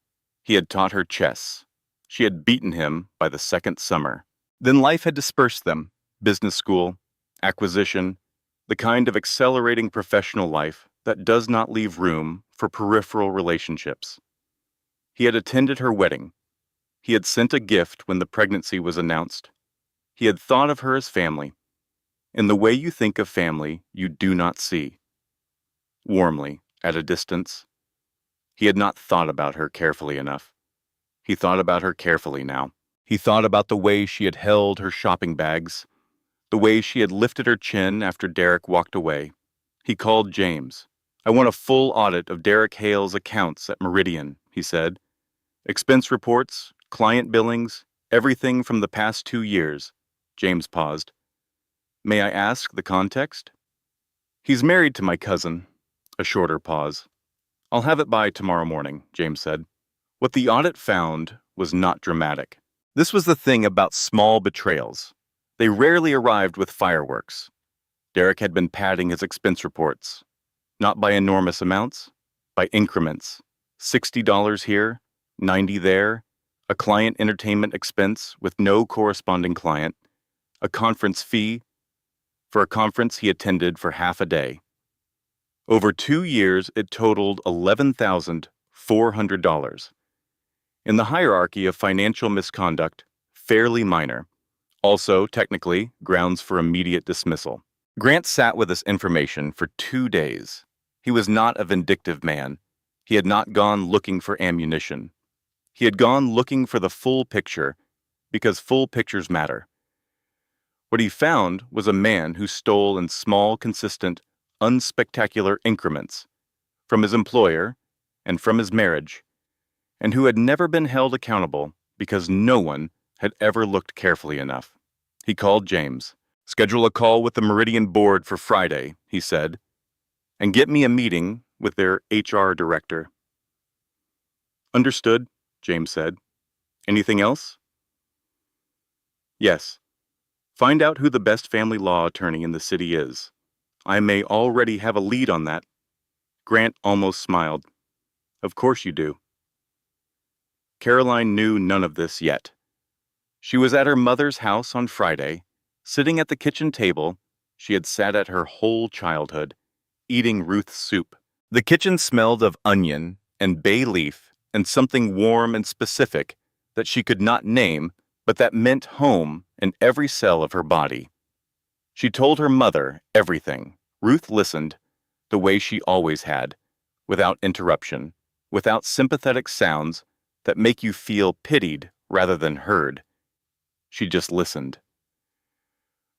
He had taught her chess. She had beaten him by the second summer. Then life had dispersed them: business school, acquisition, the kind of accelerating professional life that does not leave room for peripheral relationships. He had attended her wedding. He had sent a gift when the pregnancy was announced. He had thought of her as family, in the way you think of family you do not see. Warmly, at a distance. He had not thought about her carefully enough. He thought about her carefully now. He thought about the way she had held her shopping bags, the way she had lifted her chin after Derek walked away. He called James. "I want a full audit of Derek Hale's accounts at Meridian," he said. "Expense reports, client billings, everything from the past 2 years." James paused. "May I ask the context?" "He's married to my cousin." A shorter pause. "I'll have it by tomorrow morning," James said. What the audit found was not dramatic. This was the thing about small betrayals. They rarely arrived with fireworks. Derek had been padding his expense reports, not by enormous amounts, by increments. $60 here, $90 there, a client entertainment expense with no corresponding client, a conference fee for a conference he attended for half a day. Over 2 years, it totaled $11,400. In the hierarchy of financial misconduct, fairly minor. Also, technically, grounds for immediate dismissal. Grant sat with this information for 2 days. He was not a vindictive man. He had not gone looking for ammunition. He had gone looking for the full picture, because full pictures matter. What he found was a man who stole in small, consistent, unspectacular increments from his employer and from his marriage, and who had never been held accountable because no one had ever looked carefully enough. He called James. "Schedule a call with the Meridian board for Friday," he said, "and get me a meeting with their HR director." "Understood," James said. "Anything else?" "Yes. Find out who the best family law attorney in the city is. I may already have a lead on that." Grant almost smiled. "Of course you do." Caroline knew none of this yet. She was at her mother's house on Friday, sitting at the kitchen table she had sat at her whole childhood, eating Ruth's soup. The kitchen smelled of onion and bay leaf and something warm and specific that she could not name, but that meant home in every cell of her body. She told her mother everything. Ruth listened, the way she always had, without interruption, without sympathetic sounds that make you feel pitied rather than heard. She just listened.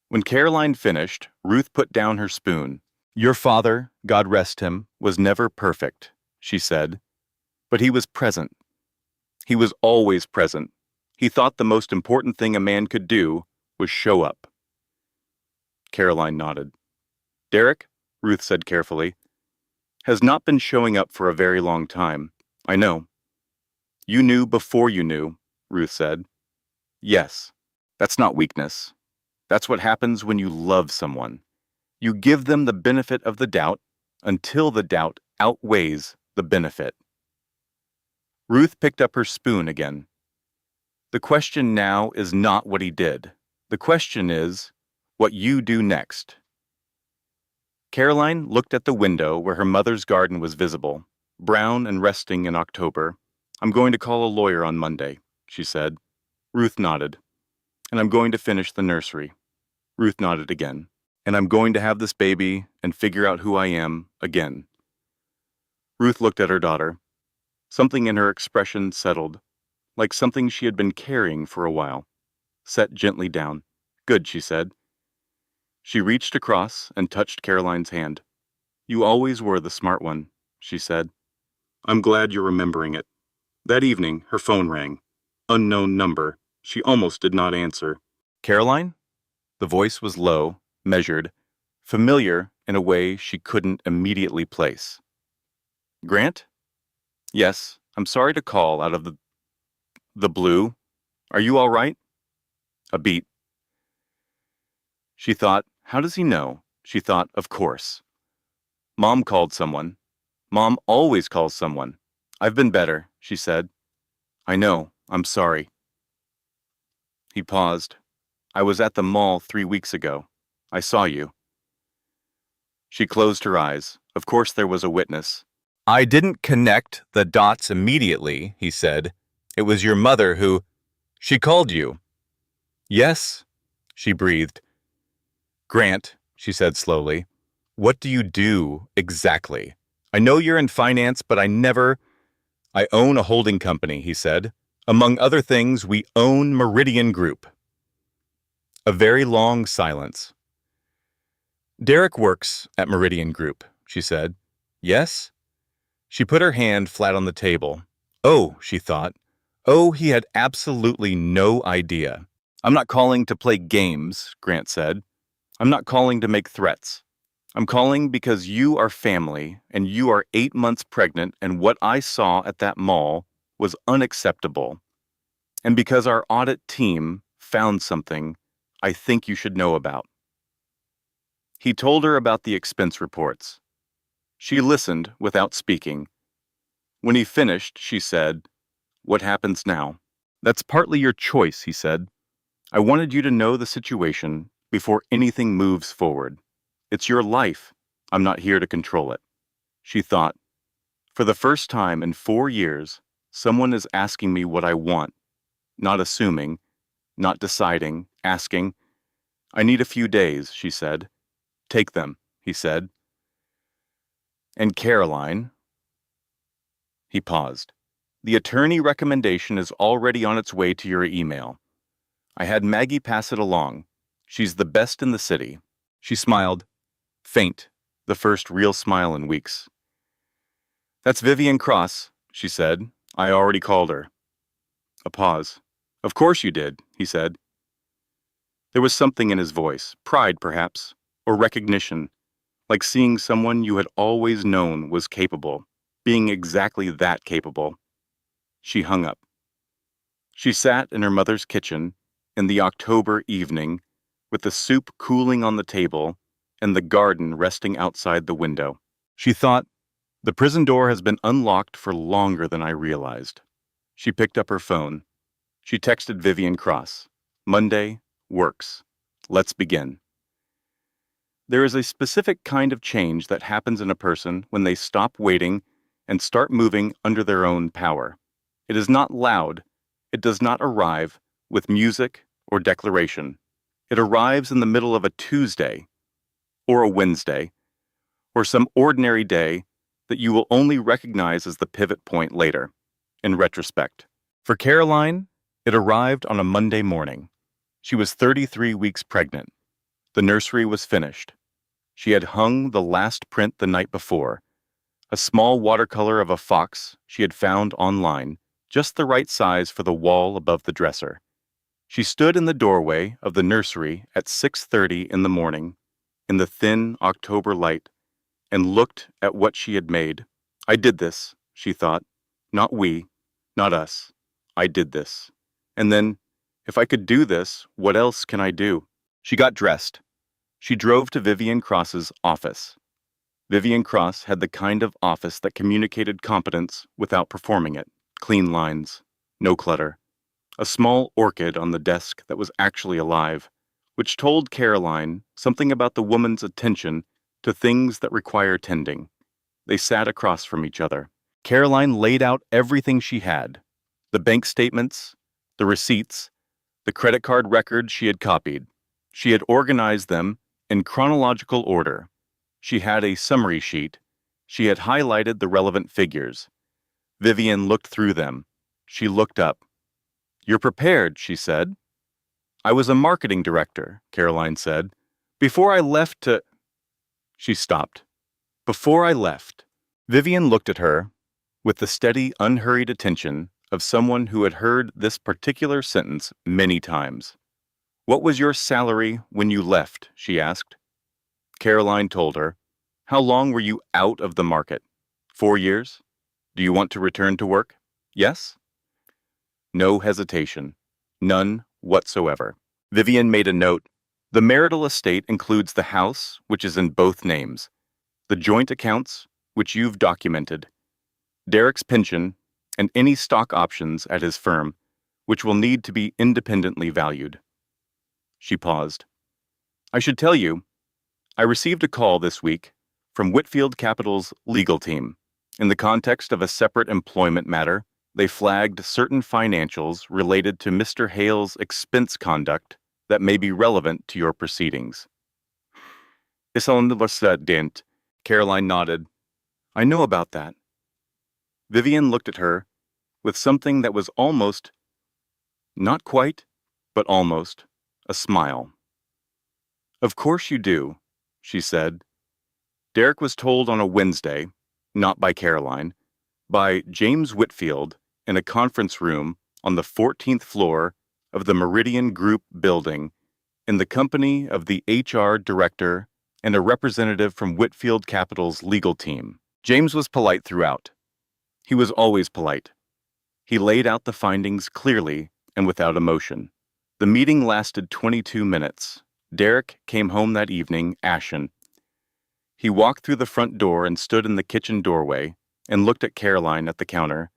When Caroline finished, Ruth put down her spoon. "Your father, God rest him, was never perfect," she said, "but he was present. He was always present. He thought the most important thing a man could do was show up." Caroline nodded. "Derek," Ruth said carefully, "has not been showing up for a very long time. I know." "You knew before you knew," Ruth said. "Yes. That's not weakness. That's what happens when you love someone. You give them the benefit of the doubt until the doubt outweighs the benefit." Ruth picked up her spoon again. "The question now is not what he did. The question is what you do next." Caroline looked at the window where her mother's garden was visible, brown and resting in October. "I'm going to call a lawyer on Monday," she said. Ruth nodded. "And I'm going to finish the nursery." Ruth nodded again. "And I'm going to have this baby and figure out who I am again." Ruth looked at her daughter. Something in her expression settled, like something she had been carrying for a while. Set gently down. "Good," she said. She reached across and touched Caroline's hand. "You always were the smart one," she said. "I'm glad you're remembering it." That evening, her phone rang. Unknown number. She almost did not answer. "Caroline?" The voice was low, measured, familiar in a way she couldn't immediately place. Grant? Yes, I'm sorry to call out of the blue. Are you all right? A beat. She thought, how does he know? She thought, of course. Mom called someone. Mom always calls someone. I've been better, she said. I know, I'm sorry. He paused. I was at the mall 3 weeks ago. I saw you. She closed her eyes. Of course there was a witness. I didn't connect the dots immediately, he said. It was your mother who... She called you. Yes, she breathed. Grant, she said slowly, what do you do exactly? I know you're in finance, but I own a holding company, he said. Among other things, we own Meridian Group. A very long silence. Derek works at Meridian Group, she said. Yes? She put her hand flat on the table. Oh, she thought. Oh, he had absolutely no idea. I'm not calling to play games, Grant said. I'm not calling to make threats. I'm calling because you are family and you are 8 months pregnant and what I saw at that mall was unacceptable. And because our audit team found something I think you should know about. He told her about the expense reports. She listened without speaking. When he finished, she said, What happens now? That's partly your choice, he said. I wanted you to know the situation before anything moves forward. It's your life. I'm not here to control it. She thought, for the first time in 4 years, someone is asking me what I want, not assuming, not deciding, asking. I need a few days, she said. Take them, he said. And Caroline... He paused. The attorney recommendation is already on its way to your email. I had Maggie pass it along. She's the best in the city. She smiled. Faint, the first real smile in weeks. That's Vivian Cross, she said. I already called her. A pause. Of course you did, he said. There was something in his voice, pride perhaps, or recognition, like seeing someone you had always known was capable, being exactly that capable. She hung up. She sat in her mother's kitchen in the October evening, with the soup cooling on the table and the garden resting outside the window. She thought, the prison door has been unlocked for longer than I realized. She picked up her phone. She texted Vivian Cross. Monday, works. Let's begin. There is a specific kind of change that happens in a person when they stop waiting and start moving under their own power. It is not loud. It does not arrive with music or declaration. It arrives in the middle of a Tuesday, or a Wednesday, or some ordinary day that you will only recognize as the pivot point later, in retrospect. For Caroline, it arrived on a Monday morning. She was 33 weeks pregnant. The nursery was finished. She had hung the last print the night before, a small watercolor of a fox she had found online, just the right size for the wall above the dresser. She stood in the doorway of the nursery at 6:30 in the morning, in the thin October light, and looked at what she had made. I did this, she thought. Not we, not us. I did this. And then, if I could do this, what else can I do? She got dressed. She drove to Vivian Cross's office. Vivian Cross had the kind of office that communicated competence without performing it. Clean lines, no clutter. A small orchid on the desk that was actually alive, which told Caroline something about the woman's attention to things that require tending. They sat across from each other. Caroline laid out everything she had. The bank statements, the receipts, the credit card records she had copied. She had organized them in chronological order. She had a summary sheet. She had highlighted the relevant figures. Vivian looked through them. She looked up. You're prepared, she said. I was a marketing director, Caroline said. Before I left to... She stopped. Before I left. Vivian looked at her with the steady, unhurried attention of someone who had heard this particular sentence many times. What was your salary when you left? She asked. Caroline told her. How long were you out of the market? 4 years? Do you want to return to work? Yes? No hesitation. None whatsoever. Vivian made a note. The marital estate includes the house, which is in both names, the joint accounts, which you've documented, Derek's pension, and any stock options at his firm, which will need to be independently valued. She paused. I should tell you, I received a call this week from Whitfield Capital's legal team. In the context of a separate employment matter, they flagged certain financials related to Mr. Hale's expense conduct that may be relevant to your proceedings. Dent. Caroline nodded. I know about that. Vivian looked at her with something that was almost, not quite, but almost, a smile. Of course you do, she said. Derek was told on a Wednesday, not by Caroline, by James Whitfield in a conference room on the 14th floor of the Meridian Group building in the company of the HR director and a representative from Whitfield Capital's legal team. James was polite throughout. He was always polite. He laid out the findings clearly and without emotion. The meeting lasted 22 minutes. Derek came home that evening, ashen. He walked through the front door and stood in the kitchen doorway and looked at Caroline at the counter,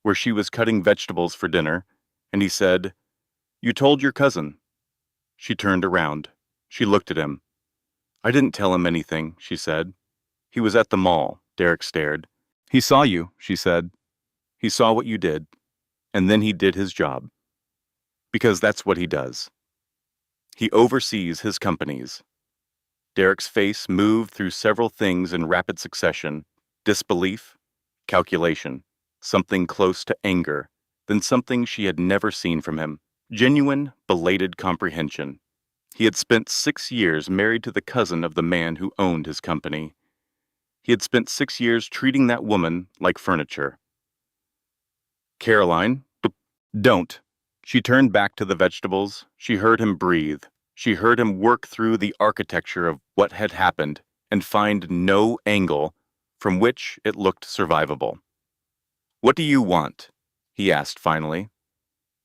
where she was cutting vegetables for dinner, and he said, You told your cousin. She turned around. She looked at him. I didn't tell him anything, she said. He was at the mall. Derek stared. He saw you, she said. He saw what you did, and then he did his job. Because that's what he does. He oversees his companies. Derek's face moved through several things in rapid succession: disbelief, calculation, something close to anger, then something she had never seen from him, genuine, belated comprehension. He had spent 6 years married to the cousin of the man who owned his company. He had spent 6 years treating that woman like furniture. Caroline, don't. She turned back to the vegetables. She heard him breathe. She heard him work through the architecture of what had happened and find no angle from which it looked survivable. What do you want? He asked finally.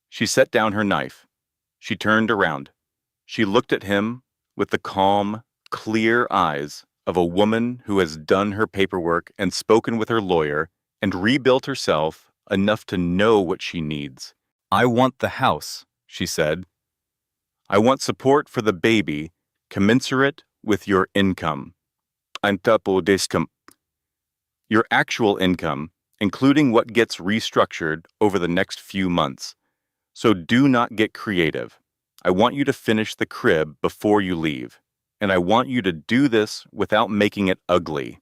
She set down her knife. She turned around. She looked at him with the calm, clear eyes of a woman who has done her paperwork and spoken with her lawyer and rebuilt herself enough to know what she needs. I want the house, she said. I want support for the baby commensurate with your income. Your actual income, including what gets restructured over the next few months. So do not get creative. I want you to finish the crib before you leave, and I want you to do this without making it ugly.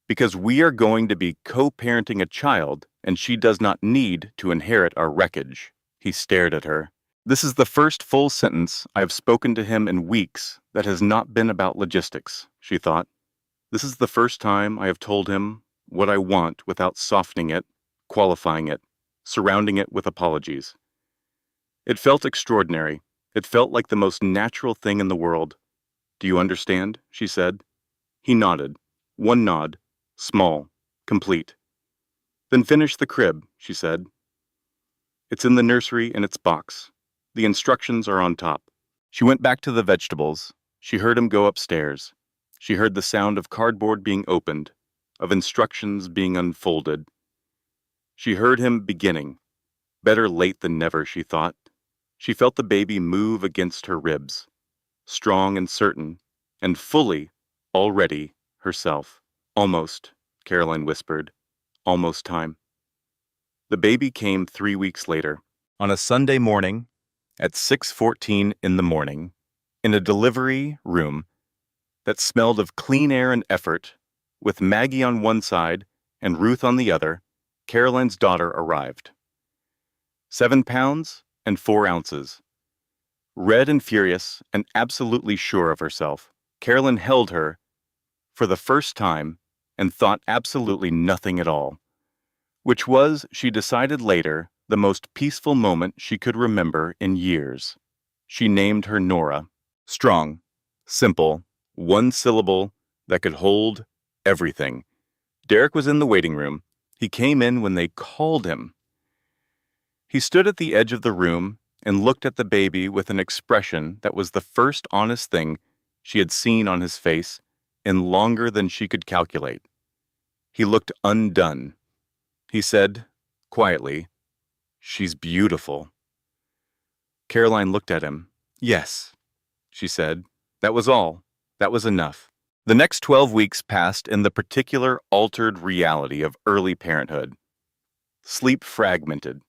Because we are going to be co-parenting a child, and she does not need to inherit our wreckage. He stared at her. This is the first full sentence I have spoken to him in weeks that has not been about logistics, she thought. This is the first time I have told him what I want without softening it, qualifying it, surrounding it with apologies. It felt extraordinary. It felt like the most natural thing in the world. Do you understand? She said. He nodded. One nod. Small. Complete. Then finish the crib, she said. It's in the nursery in its box. The instructions are on top. She went back to the vegetables. She heard him go upstairs. She heard the sound of cardboard being opened, of instructions being unfolded. She heard him beginning. Better late than never, she thought. She felt the baby move against her ribs, strong and certain, and fully, already, herself. Almost, Caroline whispered. Almost time. The baby came 3 weeks later, on a Sunday morning, at 6:14 in the morning, in a delivery room that smelled of clean air and effort, with Maggie on one side and Ruth on the other. Caroline's daughter arrived. 7 pounds and 4 ounces. Red and furious and absolutely sure of herself, Caroline held her for the first time and thought absolutely nothing at all, which was, she decided later, the most peaceful moment she could remember in years. She named her Nora. Strong, simple, one syllable, that could hold everything. Derek was in the waiting room. He came in when they called him. He stood at the edge of the room and looked at the baby with an expression that was the first honest thing she had seen on his face in longer than she could calculate. He looked undone. He said, quietly, "She's beautiful." Caroline looked at him. "Yes," she said. That was all. That was enough. The next 12 weeks passed in the particular altered reality of early parenthood. Sleep fragmented,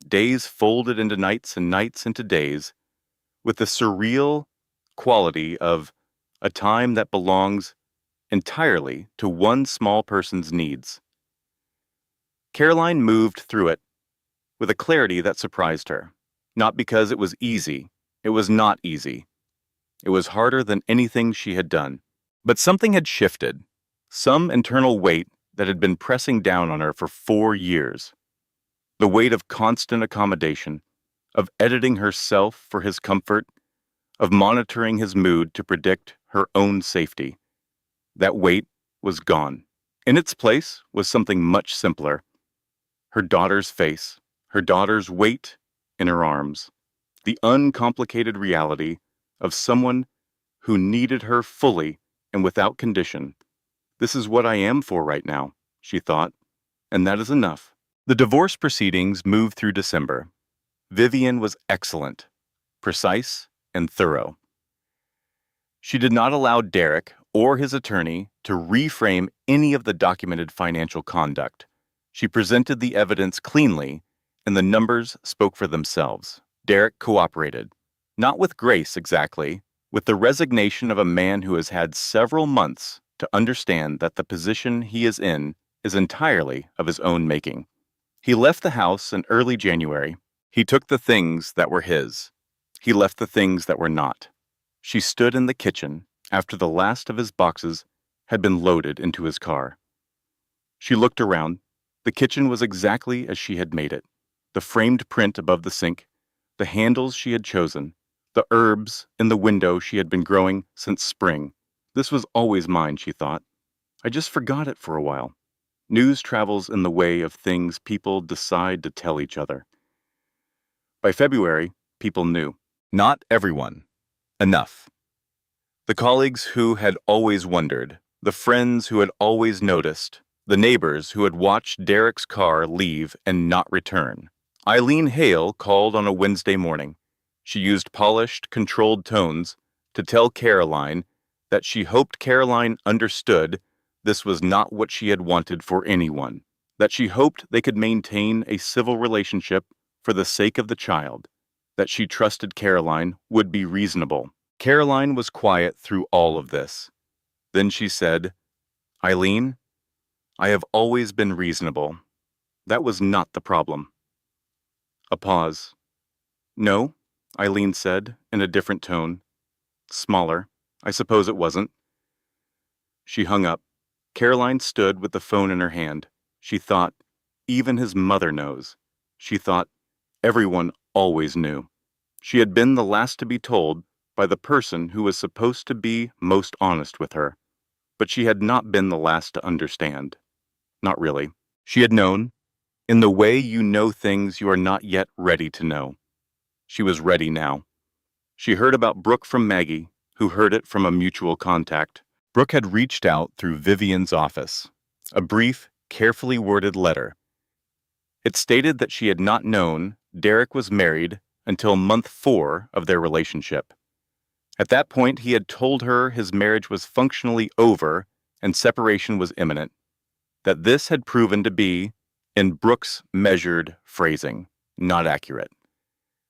days folded into nights and nights into days, with the surreal quality of a time that belongs entirely to one small person's needs. Caroline moved through it with a clarity that surprised her. Not because it was easy. It was not easy. It was harder than anything she had done. But something had shifted, some internal weight that had been pressing down on her for 4 years. The weight of constant accommodation, of editing herself for his comfort, of monitoring his mood to predict her own safety. That weight was gone. In its place was something much simpler. Her daughter's face, her daughter's weight in her arms, the uncomplicated reality of someone who needed her fully and without condition. This is what I am for right now, she thought, and that is enough. The divorce proceedings moved through December. Vivian was excellent, precise, and thorough. She did not allow Derek or his attorney to reframe any of the documented financial conduct. She presented the evidence cleanly, and the numbers spoke for themselves. Derek cooperated, not with grace exactly, with the resignation of a man who has had several months to understand that the position he is in is entirely of his own making. He left the house in early January. He took the things that were his. He left the things that were not. She stood in the kitchen after the last of his boxes had been loaded into his car. She looked around. The kitchen was exactly as she had made it. The framed print above the sink, the handles she had chosen, the herbs in the window she had been growing since spring. This was always mine, she thought. I just forgot it for a while. News travels in the way of things people decide to tell each other. By February, people knew. Not everyone. Enough. The colleagues who had always wondered, the friends who had always noticed, the neighbors who had watched Derek's car leave and not return. Eileen Hale called on a Wednesday morning. She used polished, controlled tones to tell Caroline that she hoped Caroline understood this was not what she had wanted for anyone, that she hoped they could maintain a civil relationship for the sake of the child, that she trusted Caroline would be reasonable. Caroline was quiet through all of this. Then she said, "Eileen, I have always been reasonable. That was not the problem." A pause. "No," Eileen said in a different tone. Smaller. "I suppose it wasn't." She hung up. Caroline stood with the phone in her hand. She thought, even his mother knows. She thought, everyone always knew. She had been the last to be told by the person who was supposed to be most honest with her. But she had not been the last to understand. Not really. She had known, in the way you know things you are not yet ready to know. She was ready now. She heard about Brooke from Maggie, who heard it from a mutual contact. Brooke had reached out through Vivian's office. A brief, carefully worded letter. It stated that she had not known Derek was married until month 4 of their relationship. At that point, he had told her his marriage was functionally over and separation was imminent. That this had proven to be, in Brooke's measured phrasing, not accurate.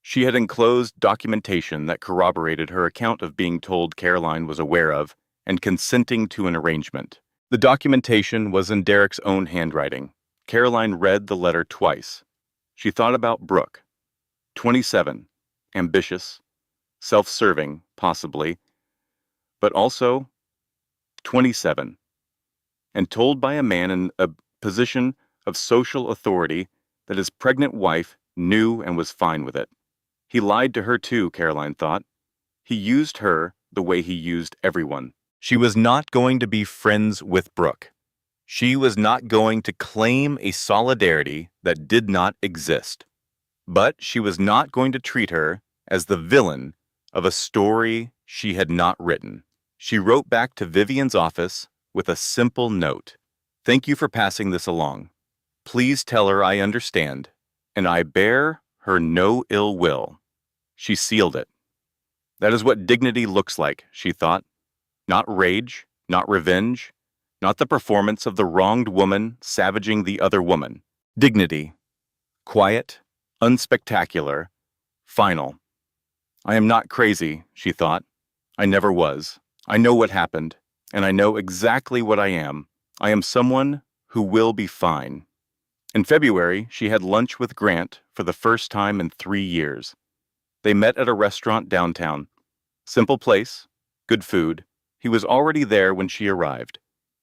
She had enclosed documentation that corroborated her account of being told Caroline was aware of and consenting to an arrangement. The documentation was in Derek's own handwriting. Caroline read the letter twice. She thought about Brooke. 27, ambitious, self-serving, possibly, but also 27, and told by a man in a position of social authority that his pregnant wife knew and was fine with it. He lied to her too, Caroline thought. He used her the way he used everyone. She was not going to be friends with Brooke. She was not going to claim a solidarity that did not exist. But she was not going to treat her as the villain of a story she had not written. She wrote back to Vivian's office with a simple note. "Thank you for passing this along. Please tell her I understand, and I bear her no ill will." She sealed it. That is what dignity looks like, she thought. Not rage, not revenge, not the performance of the wronged woman savaging the other woman. Dignity. Quiet, unspectacular, final. I am not crazy, she thought. I never was. I know what happened, and I know exactly what I am. I am someone who will be fine. In February, she had lunch with Grant for the first time in 3 years. They met at a restaurant downtown. Simple place, good food. He was already there when she arrived.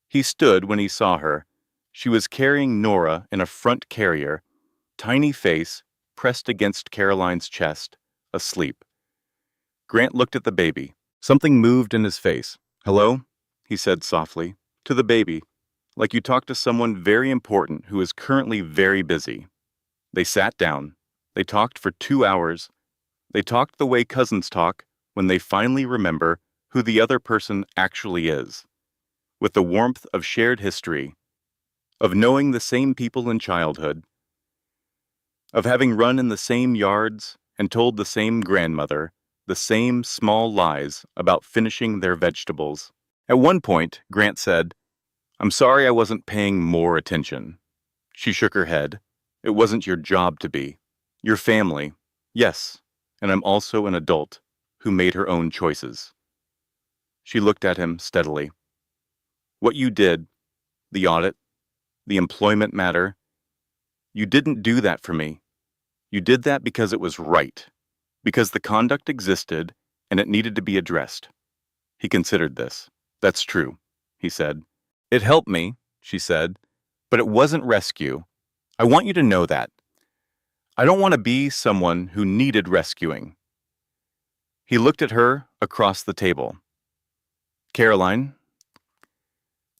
He stood when he saw her. She was carrying Nora in a front carrier, tiny face pressed against Caroline's chest, asleep. Grant looked at the baby. Something moved in his face. "Hello?" he said softly, to the baby, like you talk to someone very important who is currently very busy. They sat down. They talked for 2 hours. They talked the way cousins talk when they finally remember who the other person actually is, with the warmth of shared history, of knowing the same people in childhood, of having run in the same yards and told the same grandmother the same small lies about finishing their vegetables. At one point, Grant said, "I'm sorry I wasn't paying more attention." She shook her head. "It wasn't your job to be. Your family, yes, and I'm also an adult who made her own choices." She looked at him steadily. "What you did, the audit, the employment matter, you didn't do that for me. You did that because it was right, because the conduct existed and it needed to be addressed." He considered this. "That's true," he said. "It helped me," she said, "but it wasn't rescue. I want you to know that. I don't want to be someone who needed rescuing." He looked at her across the table. "Caroline,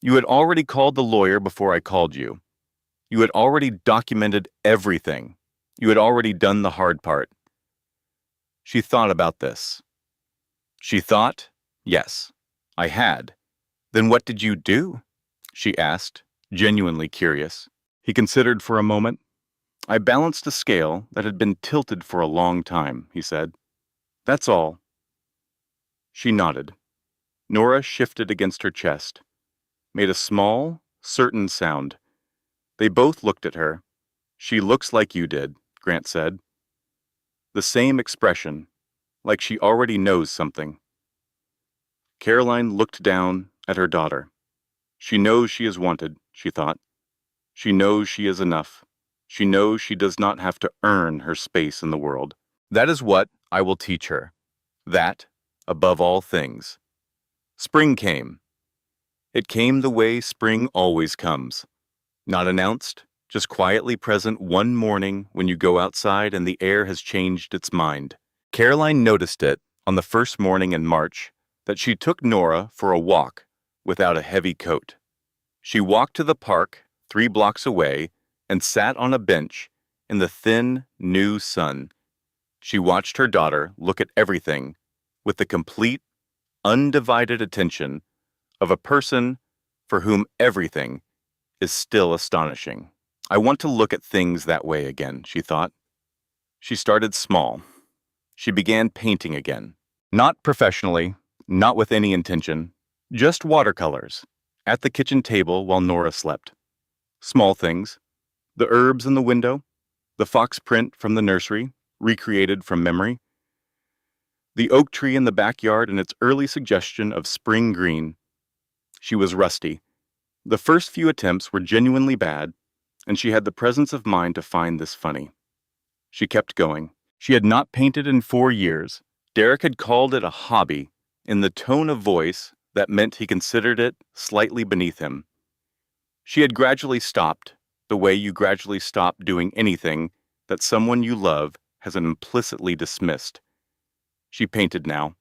you had already called the lawyer before I called you. You had already documented everything. You had already done the hard part." She thought about this. She thought, "Yes, I had." "Then what did you do?" she asked, genuinely curious. He considered for a moment. "I balanced a scale that had been tilted for a long time," he said. "That's all." She nodded. Nora shifted against her chest, made a small, certain sound. They both looked at her. "She looks like you did," Grant said. The same expression, like she already knows something. Caroline looked down at her daughter. She knows she is wanted, she thought. She knows she is enough. She knows she does not have to earn her space in the world. That is what I will teach her. That, above all things. Spring came. It came the way spring always comes. Not announced, just quietly present one morning when you go outside and the air has changed its mind. Caroline noticed it on the first morning in March that she took Nora for a walk without a heavy coat. She walked to the park 3 blocks away and sat on a bench in the thin, new sun. She watched her daughter look at everything with the complete, undivided attention of a person for whom everything is still astonishing. "I want to look at things that way again," she thought. She started small. She began painting again. Not professionally, not with any intention, just watercolors, at the kitchen table while Nora slept. Small things. The herbs in the window, the fox print from the nursery, recreated from memory, the oak tree in the backyard and its early suggestion of spring green. She was rusty. The first few attempts were genuinely bad, and she had the presence of mind to find this funny. She kept going. She had not painted in 4 years. Derek had called it a hobby, in the tone of voice that meant he considered it slightly beneath him. She had gradually stopped, the way you gradually stop doing anything that someone you love has implicitly dismissed. She painted now.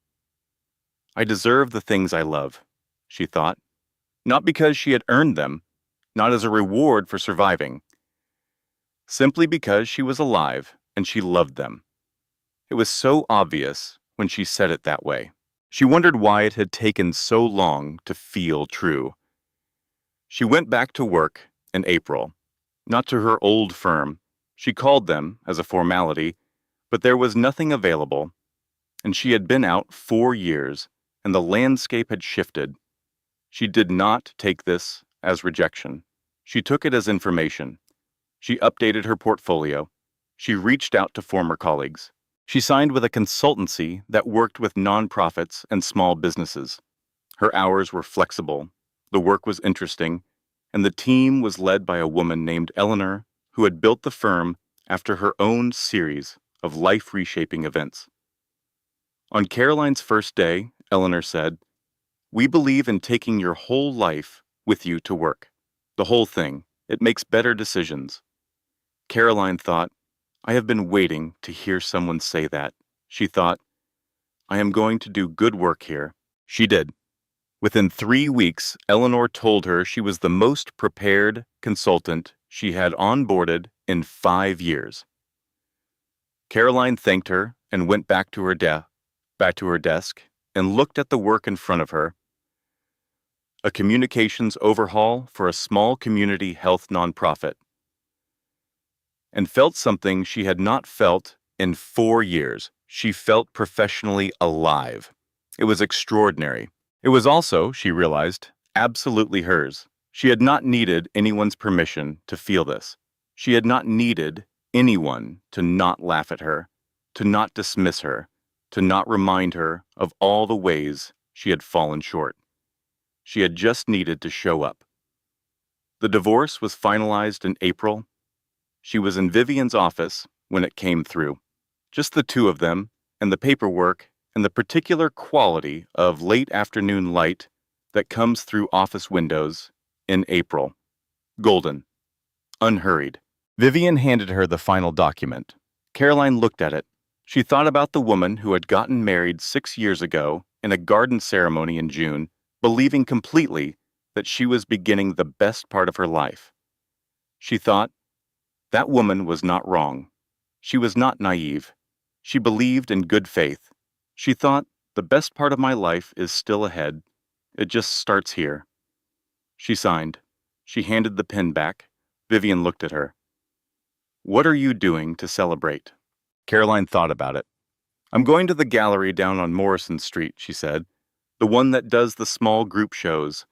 "I deserve the things I love," she thought. Not because she had earned them, not as a reward for surviving. Simply because she was alive and she loved them. It was so obvious when she said it that way. She wondered why it had taken so long to feel true. She went back to work in April, not to her old firm. She called them as a formality, but there was nothing available, and she had been out 4 years, and the landscape had shifted. She did not take this as rejection. She took it as information. She updated her portfolio. She reached out to former colleagues. She signed with a consultancy that worked with nonprofits and small businesses. Her hours were flexible, the work was interesting, and the team was led by a woman named Eleanor who had built the firm after her own series of life-reshaping events. On Caroline's first day, Eleanor said, "We believe in taking your whole life with you to work. The whole thing. It makes better decisions." Caroline thought, "I have been waiting to hear someone say that." She thought, "I am going to do good work here." She did. Within 3 weeks, Eleanor told her she was the most prepared consultant she had onboarded in 5 years. Caroline thanked her and went back to her desk and looked at the work in front of her. A communications overhaul for a small community health nonprofit. And felt something she had not felt in 4 years. She felt professionally alive. It was extraordinary. It was also, she realized, absolutely hers. She had not needed anyone's permission to feel this. She had not needed anyone to not laugh at her, to not dismiss her, to not remind her of all the ways she had fallen short. She had just needed to show up. The divorce was finalized in April. She was in Vivian's office when it came through. Just the two of them, and the paperwork, and the particular quality of late afternoon light that comes through office windows in April. Golden. Unhurried. Vivian handed her the final document. Caroline looked at it. She thought about the woman who had gotten married 6 years ago in a garden ceremony in June, believing completely that she was beginning the best part of her life. She thought, that woman was not wrong. She was not naive. She believed in good faith. She thought, the best part of my life is still ahead. It just starts here. She signed. She handed the pen back. Vivian looked at her. "What are you doing to celebrate?" Caroline thought about it. "I'm going to the gallery down on Morrison Street," she said. "The one that does the small group shows.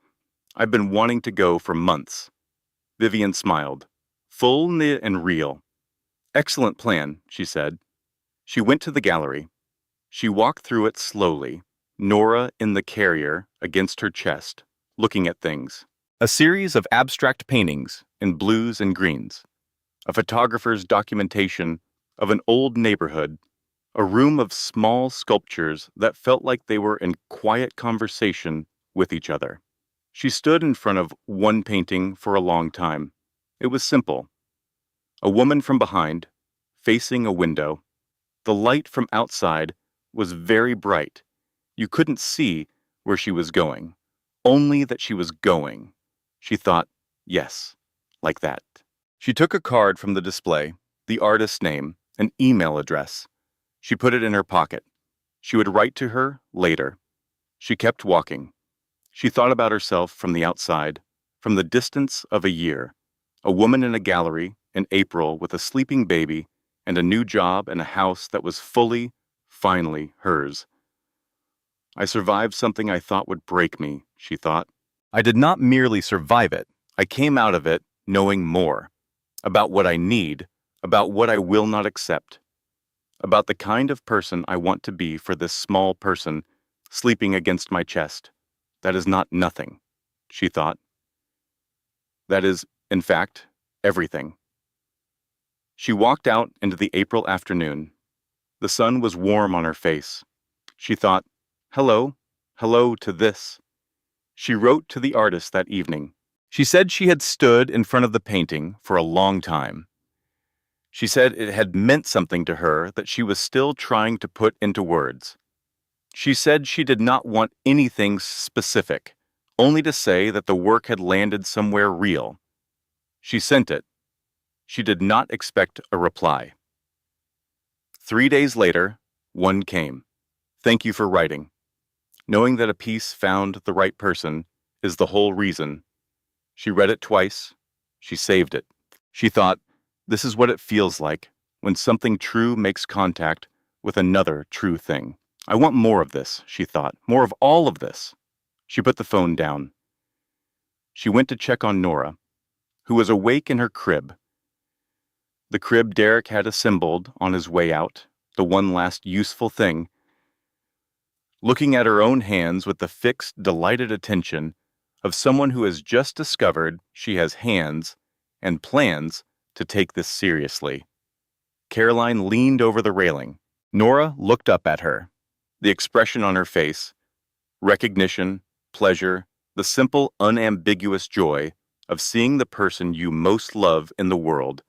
I've been wanting to go for months." Vivian smiled. Full and real. "Excellent plan," she said. She went to the gallery. She walked through it slowly, Nora in the carrier against her chest, looking at things. A series of abstract paintings in blues and greens. A photographer's documentation of an old neighborhood. A room of small sculptures that felt like they were in quiet conversation with each other. She stood in front of one painting for a long time. It was simple. A woman from behind, facing a window. The light from outside was very bright. You couldn't see where she was going, only that she was going. She thought, yes, like that. She took a card from the display, the artist's name, an email address. She put it in her pocket. She would write to her later. She kept walking. She thought about herself from the outside, from the distance of a year. A woman in a gallery in April with a sleeping baby and a new job and a house that was finally hers. I survived something I thought would break me, she thought. I did not merely survive it. I came out of it knowing more. About what I need, about what I will not accept. About the kind of person I want to be for this small person sleeping against my chest. That is not nothing, she thought. That is, in fact, everything. She walked out into the April afternoon. The sun was warm on her face. She thought, hello to this. She wrote to the artist that evening. She said she had stood in front of the painting for a long time. She said it had meant something to her that she was still trying to put into words. She said she did not want anything specific, only to say that the work had landed somewhere real. She sent it. She did not expect a reply. 3 days later, one came. Thank you for writing. Knowing that a piece found the right person is the whole reason. She read it twice. She saved it. She thought, this is what it feels like when something true makes contact with another true thing. I want more of this, she thought, more of all of this. She put the phone down. She went to check on Nora, who was awake in her crib. The crib Derek had assembled on his way out, the one last useful thing. Looking at her own hands with the fixed, delighted attention of someone who has just discovered she has hands and plans to take this seriously. Caroline leaned over the railing. Nora looked up at her. The expression on her face, recognition, pleasure, the simple, unambiguous joy of seeing the person you most love in the world,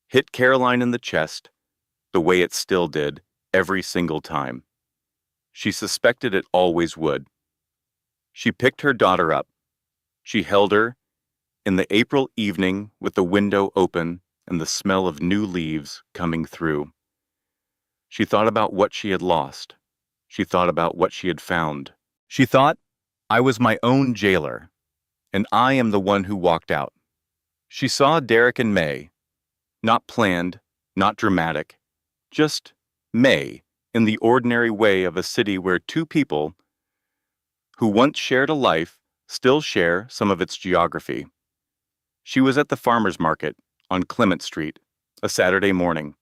hit Caroline in the chest the way it still did every single time. She suspected it always would. She picked her daughter up. She held her in the April evening with the window open and the smell of new leaves coming through. She thought about what she had lost. She thought about what she had found. She thought, I was my own jailer, and I am the one who walked out. She saw Derek and May, not planned, not dramatic, just May in the ordinary way of a city where two people who once shared a life still share some of its geography. She was at the farmer's market on Clement Street, a Saturday morning.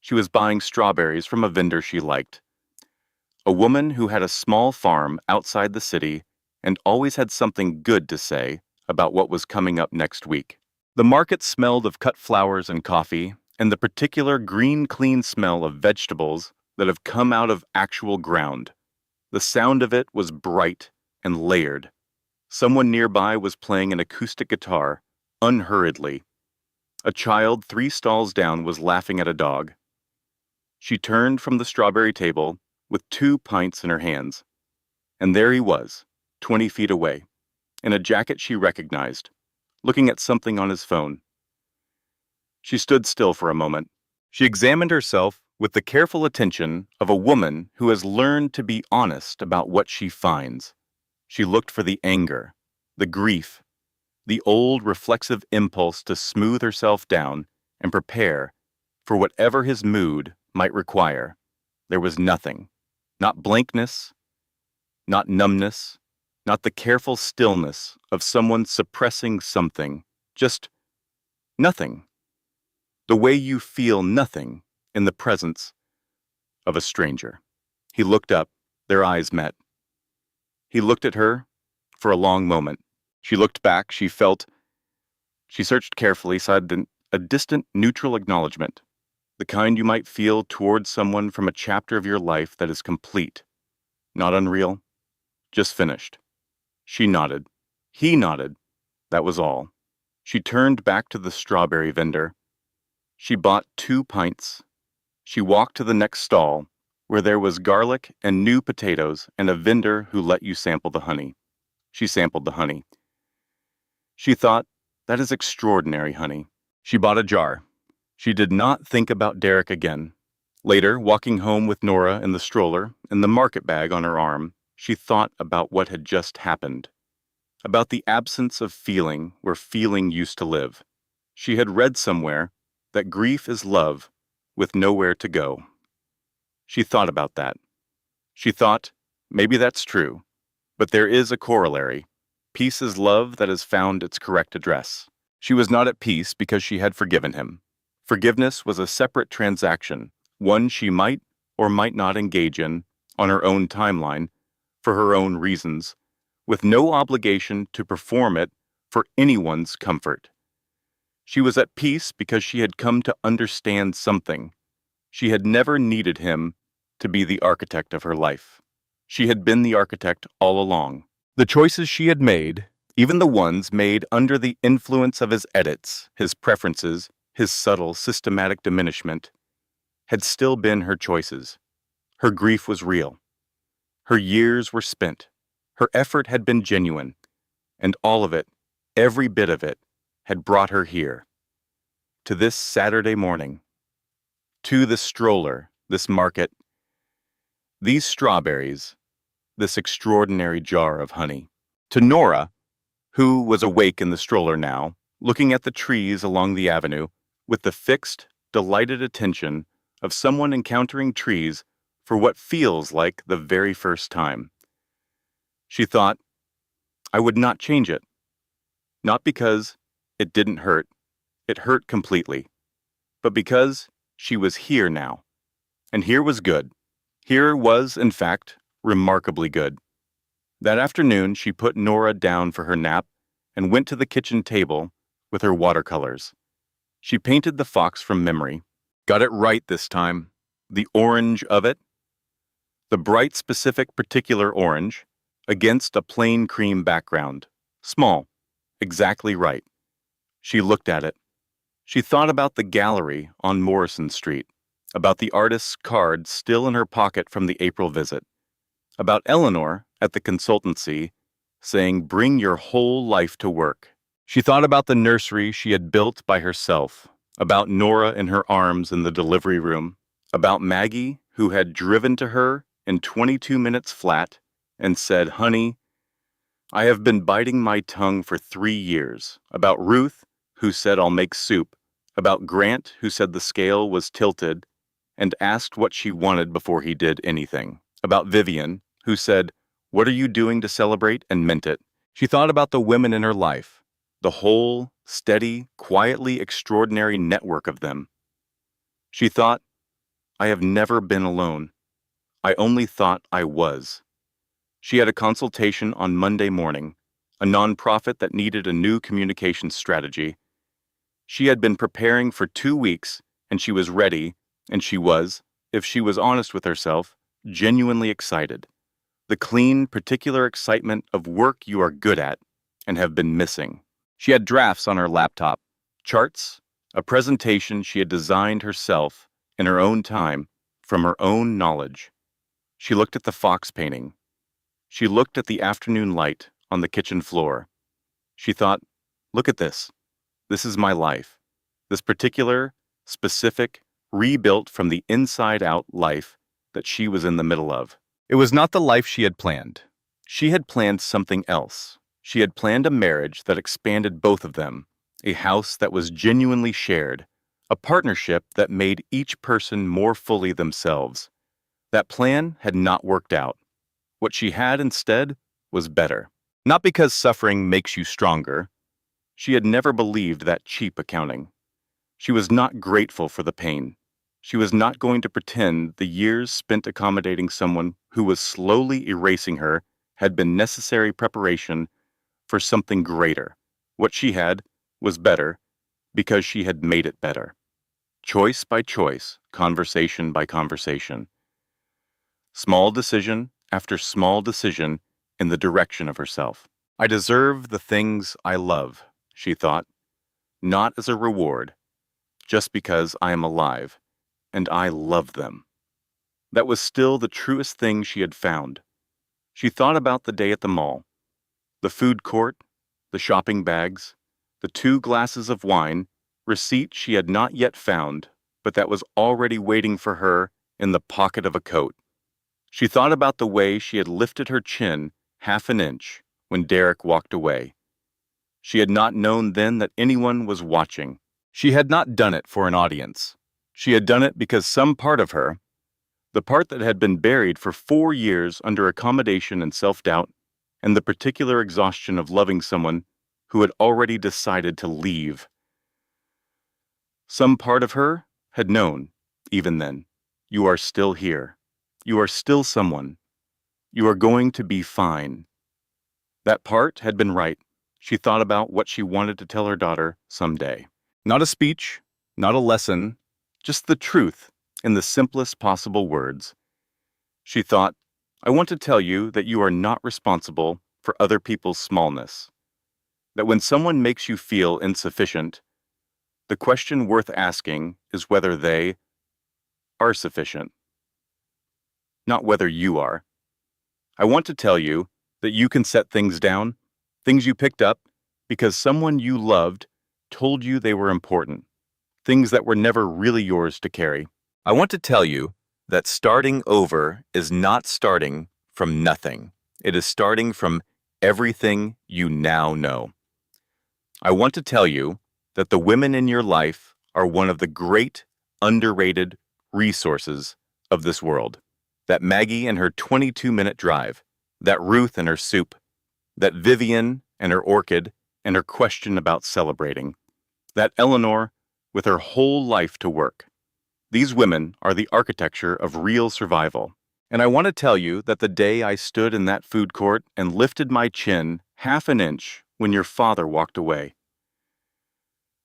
She was buying strawberries from a vendor she liked. A woman who had a small farm outside the city and always had something good to say about what was coming up next week. The market smelled of cut flowers and coffee, and the particular green, clean smell of vegetables that have come out of actual ground. The sound of it was bright and layered. Someone nearby was playing an acoustic guitar, unhurriedly. A child 3 stalls down was laughing at a dog. She turned from the strawberry table with 2 pints in her hands. And there he was, 20 feet away, in a jacket she recognized, looking at something on his phone. She stood still for a moment. She examined herself with the careful attention of a woman who has learned to be honest about what she finds. She looked for the anger, the grief, the old reflexive impulse to smooth herself down and prepare for whatever his mood might require. There was nothing, not blankness, not numbness, not the careful stillness of someone suppressing something, just nothing. The way you feel nothing in the presence of a stranger. He looked up, their eyes met. He looked at her for a long moment. She looked back, she searched carefully, sighed a distant, neutral acknowledgement, the kind you might feel towards someone from a chapter of your life that is complete, not unreal, just finished. She nodded. He nodded. That was all. She turned back to the strawberry vendor. She bought 2 pints. She walked to the next stall, where there was garlic and new potatoes and a vendor who let you sample the honey. She sampled the honey. She thought, that is extraordinary honey. She bought a jar. She did not think about Derek again. Later, walking home with Nora in the stroller and the market bag on her arm, she thought about what had just happened, about the absence of feeling where feeling used to live. She had read somewhere that grief is love with nowhere to go. She thought about that. She thought, maybe that's true, but there is a corollary. Peace is love that has found its correct address. She was not at peace because she had forgiven him. Forgiveness was a separate transaction, one she might or might not engage in on her own timeline, for her own reasons, with no obligation to perform it for anyone's comfort. She was at peace because she had come to understand something. She had never needed him to be the architect of her life. She had been the architect all along. The choices she had made, even the ones made under the influence of his edits, his preferences, his subtle, systematic diminishment, had still been her choices. Her grief was real. Her years were spent. Her effort had been genuine. And all of it, every bit of it, had brought her here, to this Saturday morning, to this stroller, this market, these strawberries, this extraordinary jar of honey. To Nora, who was awake in the stroller now, looking at the trees along the avenue with the fixed, delighted attention of someone encountering trees for what feels like the very first time. She thought, I would not change it. Not because it didn't hurt, it hurt completely, but because she was here now. And here was good. Here was, in fact, remarkably good. That afternoon, she put Nora down for her nap and went to the kitchen table with her watercolors. She painted the fox from memory. Got it right this time. The orange of it, the bright, specific, particular orange, against a plain cream background. Small. Exactly right. She looked at it. She thought about the gallery on Morrison Street, about the artist's card still in her pocket from the April visit, about Eleanor at the consultancy saying, bring your whole life to work. She thought about the nursery she had built by herself, about Nora in her arms in the delivery room, about Maggie who had driven to her in 22 minutes flat and said, honey, I have been biting my tongue for 3 years, about Ruth who said I'll make soup, about Grant who said the scale was tilted and asked what she wanted before he did anything, about Vivian who said, what are you doing to celebrate, and meant it. She thought about the women in her life, the whole, steady, quietly extraordinary network of them. She thought, I have never been alone. I only thought I was. She had a consultation on Monday morning, a nonprofit that needed a new communications strategy. She had been preparing for 2 weeks, and she was ready, and she was, if she was honest with herself, genuinely excited. The clean, particular excitement of work you are good at and have been missing. She had drafts on her laptop, charts, a presentation she had designed herself in her own time from her own knowledge. She looked at the fox painting. She looked at the afternoon light on the kitchen floor. She thought, look at this. This is my life. This particular, specific, rebuilt from the inside out life that she was in the middle of. It was not the life she had planned. She had planned something else. She had planned a marriage that expanded both of them, a house that was genuinely shared, a partnership that made each person more fully themselves. That plan had not worked out. What she had instead was better. Not because suffering makes you stronger. She had never believed that cheap accounting. She was not grateful for the pain. She was not going to pretend the years spent accommodating someone who was slowly erasing her had been necessary preparation for something greater. What she had was better because she had made it better. Choice by choice, conversation by conversation. Small decision after small decision in the direction of herself. I deserve the things I love, she thought, not as a reward, just because I am alive, and I love them. That was still the truest thing she had found. She thought about the day at the mall, the food court, the shopping bags, the 2 glasses of wine, receipt she had not yet found, but that was already waiting for her in the pocket of a coat. She thought about the way she had lifted her chin half an inch when Derek walked away. She had not known then that anyone was watching. She had not done it for an audience. She had done it because some part of her, the part that had been buried for 4 years under accommodation and self-doubt, and the particular exhaustion of loving someone who had already decided to leave. Some part of her had known, even then, you are still here. You are still someone. You are going to be fine. That part had been right. She thought about what she wanted to tell her daughter someday. Not a speech, not a lesson, just the truth in the simplest possible words. She thought, I want to tell you that you are not responsible for other people's smallness. That when someone makes you feel insufficient, the question worth asking is whether they are sufficient, not whether you are. I want to tell you that you can set things down Things you picked up because someone you loved told you they were important. Things that were never really yours to carry. I want to tell you that starting over is not starting from nothing. It is starting from everything you now know. I want to tell you that the women in your life are one of the great, underrated resources of this world. That Maggie and her 22-minute drive, that Ruth and her soup, that Vivian and her orchid and her question about celebrating, that Eleanor with her whole life to work. These women are the architecture of real survival. And I want to tell you that the day I stood in that food court and lifted my chin half an inch when your father walked away.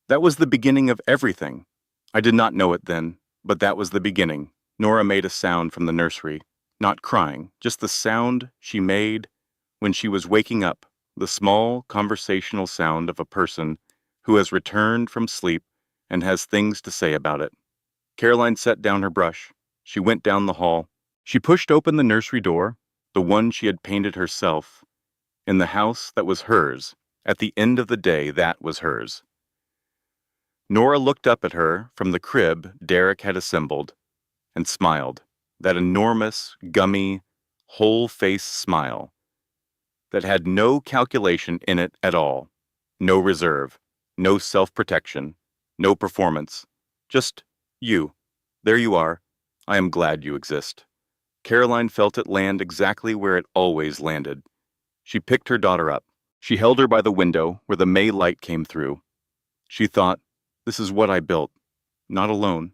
That was the beginning of everything. I did not know it then, but that was the beginning. Nora made a sound from the nursery, not crying, just the sound she made when she was waking up, the small conversational sound of a person who has returned from sleep and has things to say about it. Caroline set down her brush. She went down the hall. She pushed open the nursery door, the one she had painted herself, in the house that was hers. At the end of the day, that was hers. Nora looked up at her from the crib Derek had assembled and smiled, that enormous, gummy, whole-face smile that had no calculation in it at all, no reserve, no self-protection, no performance, just you. There you are. I am glad you exist. Caroline felt it land exactly where it always landed. She picked her daughter up. She held her by the window where the May light came through. She thought, this is what I built, not alone.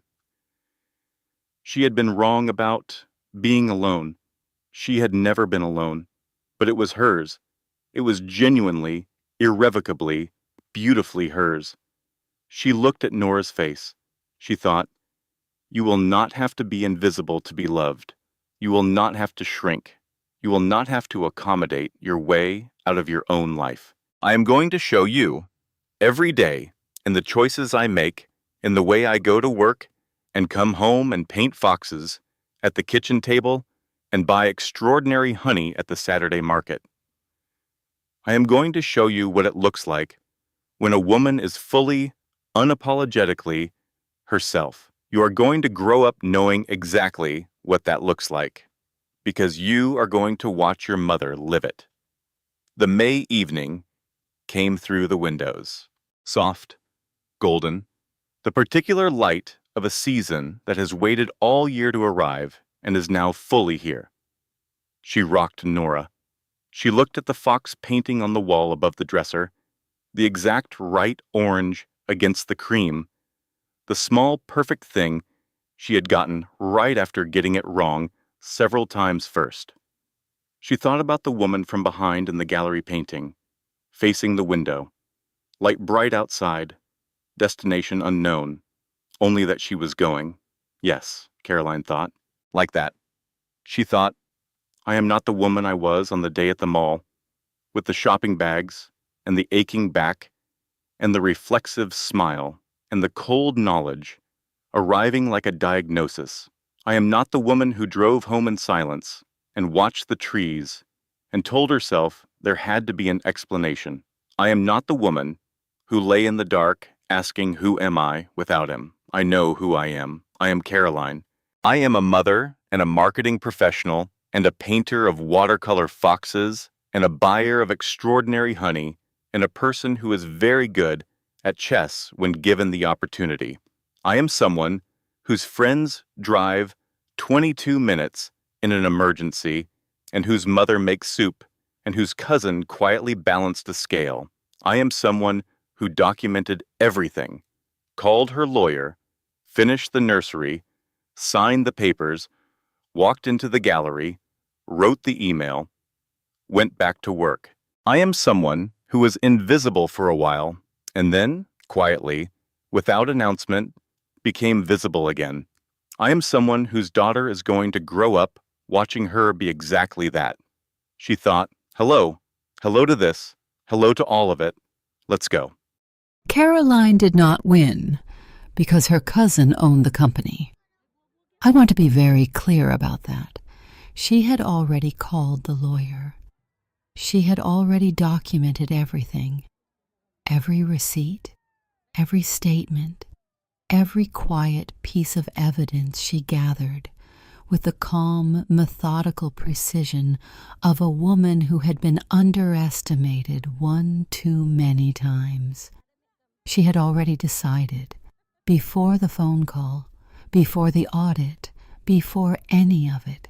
She had been wrong about being alone. She had never been alone, but it was hers. It was genuinely, irrevocably, beautifully hers. She looked at Nora's face. She thought, you will not have to be invisible to be loved. You will not have to shrink. You will not have to accommodate your way out of your own life. I am going to show you, every day, in the choices I make, in the way I go to work and come home and paint foxes at the kitchen table and buy extraordinary honey at the Saturday market. I am going to show you what it looks like when a woman is fully, unapologetically herself. You are going to grow up knowing exactly what that looks like, because you are going to watch your mother live it. The May evening came through the windows, soft, golden, the particular light of a season that has waited all year to arrive and is now fully here. She rocked Nora. She looked at the fox painting on the wall above the dresser, the exact right orange against the cream, the small perfect thing she had gotten right after getting it wrong several times first. She thought about the woman from behind in the gallery painting, facing the window, light bright outside, destination unknown, only that she was going. Yes, Caroline thought, like that. She thought, I am not the woman I was on the day at the mall, with the shopping bags and the aching back and the reflexive smile and the cold knowledge, arriving like a diagnosis. I am not the woman who drove home in silence and watched the trees and told herself there had to be an explanation. I am not the woman who lay in the dark asking who am I without him. I know who I am. I am Caroline. I am a mother and a marketing professional and a painter of watercolor foxes and a buyer of extraordinary honey and a person who is very good at chess when given the opportunity. I am someone whose friends drive 22 minutes in an emergency and whose mother makes soup and whose cousin quietly balanced a scale. I am someone who documented everything, called her lawyer, finished the nursery, signed the papers, walked into the gallery, wrote the email, went back to work. I am someone who was invisible for a while and then, quietly, without announcement, became visible again. I am someone whose daughter is going to grow up watching her be exactly that. She thought, hello to this, hello to all of it, let's go. Caroline did not win because her cousin owned the company. I want to be very clear about that. She had already called the lawyer. She had already documented everything, every receipt, every statement, every quiet piece of evidence she gathered with the calm, methodical precision of a woman who had been underestimated one too many times. She had already decided, before the phone call, before the audit, before any of it,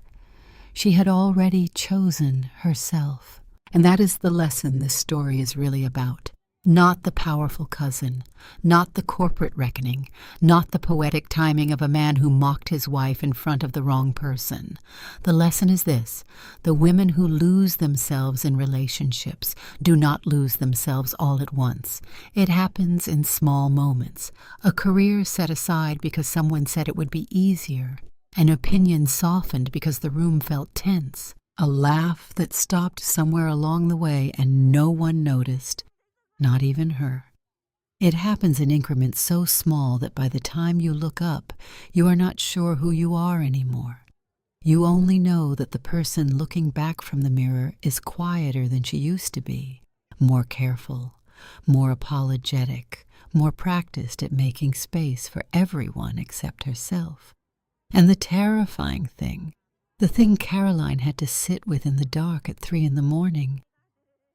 she had already chosen herself. And that is the lesson this story is really about. Not the powerful cousin, not the corporate reckoning, not the poetic timing of a man who mocked his wife in front of the wrong person. The lesson is this: the women who lose themselves in relationships do not lose themselves all at once. It happens in small moments. A career set aside because someone said it would be easier. An opinion softened because the room felt tense. A laugh that stopped somewhere along the way and no one noticed. Not even her. It happens in increments so small that by the time you look up, you are not sure who you are anymore. You only know that the person looking back from the mirror is quieter than she used to be, more careful, more apologetic, more practiced at making space for everyone except herself. And the terrifying thing, the thing Caroline had to sit with in the dark at 3 a.m,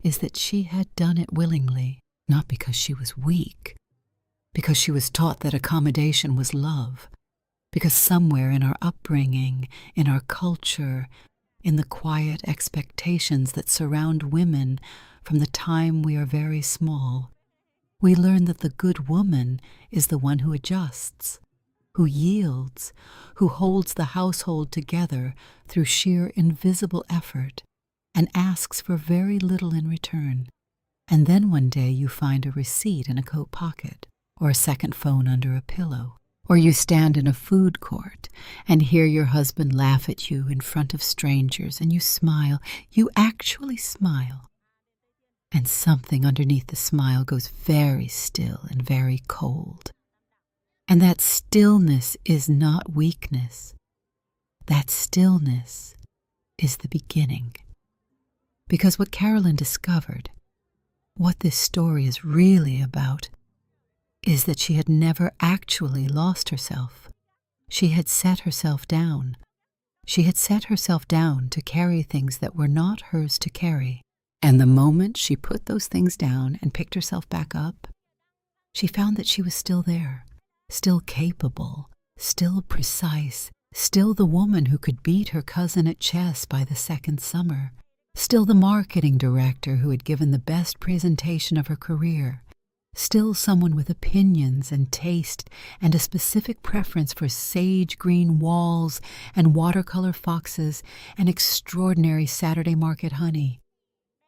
is that she had done it willingly, not because she was weak, because she was taught that accommodation was love, because somewhere in our upbringing, in our culture, in the quiet expectations that surround women from the time we are very small, we learn that the good woman is the one who adjusts, who yields, who holds the household together through sheer invisible effort, and asks for very little in return. And then one day you find a receipt in a coat pocket, or a second phone under a pillow, or you stand in a food court and hear your husband laugh at you in front of strangers, and you smile. You actually smile. And something underneath the smile goes very still and very cold. And that stillness is not weakness. That stillness is the beginning. Because what Caroline discovered, what this story is really about, is that she had never actually lost herself. She had set herself down. She had set herself down to carry things that were not hers to carry. And the moment she put those things down and picked herself back up, she found that she was still there, still capable, still precise, still the woman who could beat her cousin at chess by the second summer. Still the marketing director who had given the best presentation of her career. Still someone with opinions and taste and a specific preference for sage green walls and watercolor foxes and extraordinary Saturday market honey.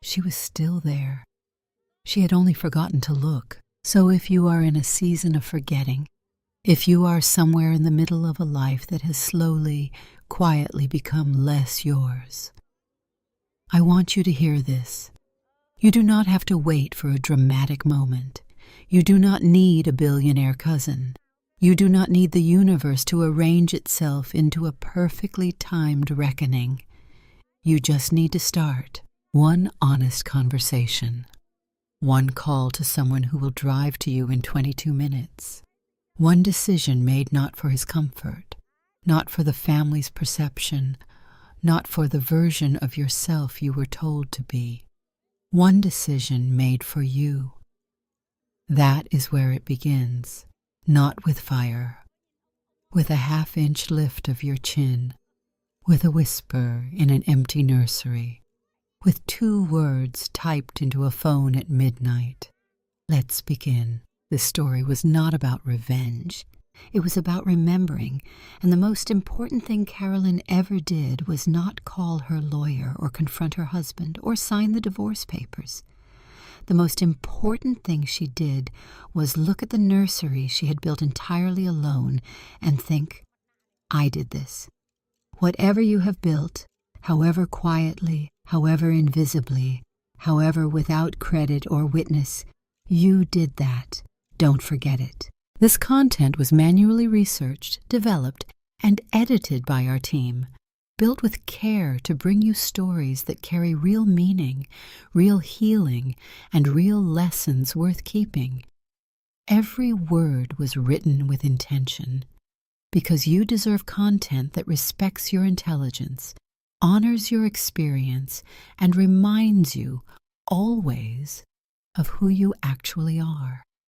She was still there. She had only forgotten to look. So if you are in a season of forgetting, if you are somewhere in the middle of a life that has slowly, quietly become less yours, I want you to hear this. You do not have to wait for a dramatic moment. You do not need a billionaire cousin. You do not need the universe to arrange itself into a perfectly timed reckoning. You just need to start one honest conversation. One call to someone who will drive to you in 22 minutes. One decision made not for his comfort, not for the family's perception, not for the version of yourself you were told to be. One decision made for you. That is where it begins, not with fire, with a half-inch lift of your chin, with a whisper in an empty nursery, with 2 words typed into a phone at midnight. Let's begin. This story was not about revenge. It was about remembering, and the most important thing Caroline ever did was not call her lawyer or confront her husband or sign the divorce papers. The most important thing she did was look at the nursery she had built entirely alone and think, I did this. Whatever you have built, however quietly, however invisibly, however without credit or witness, you did that. Don't forget it. This content was manually researched, developed, and edited by our team. built with care to bring you stories that carry real meaning, real healing, and real lessons worth keeping. Every word was written with intention, because you deserve content that respects your intelligence, honors your experience, and reminds you, always, of who you actually are.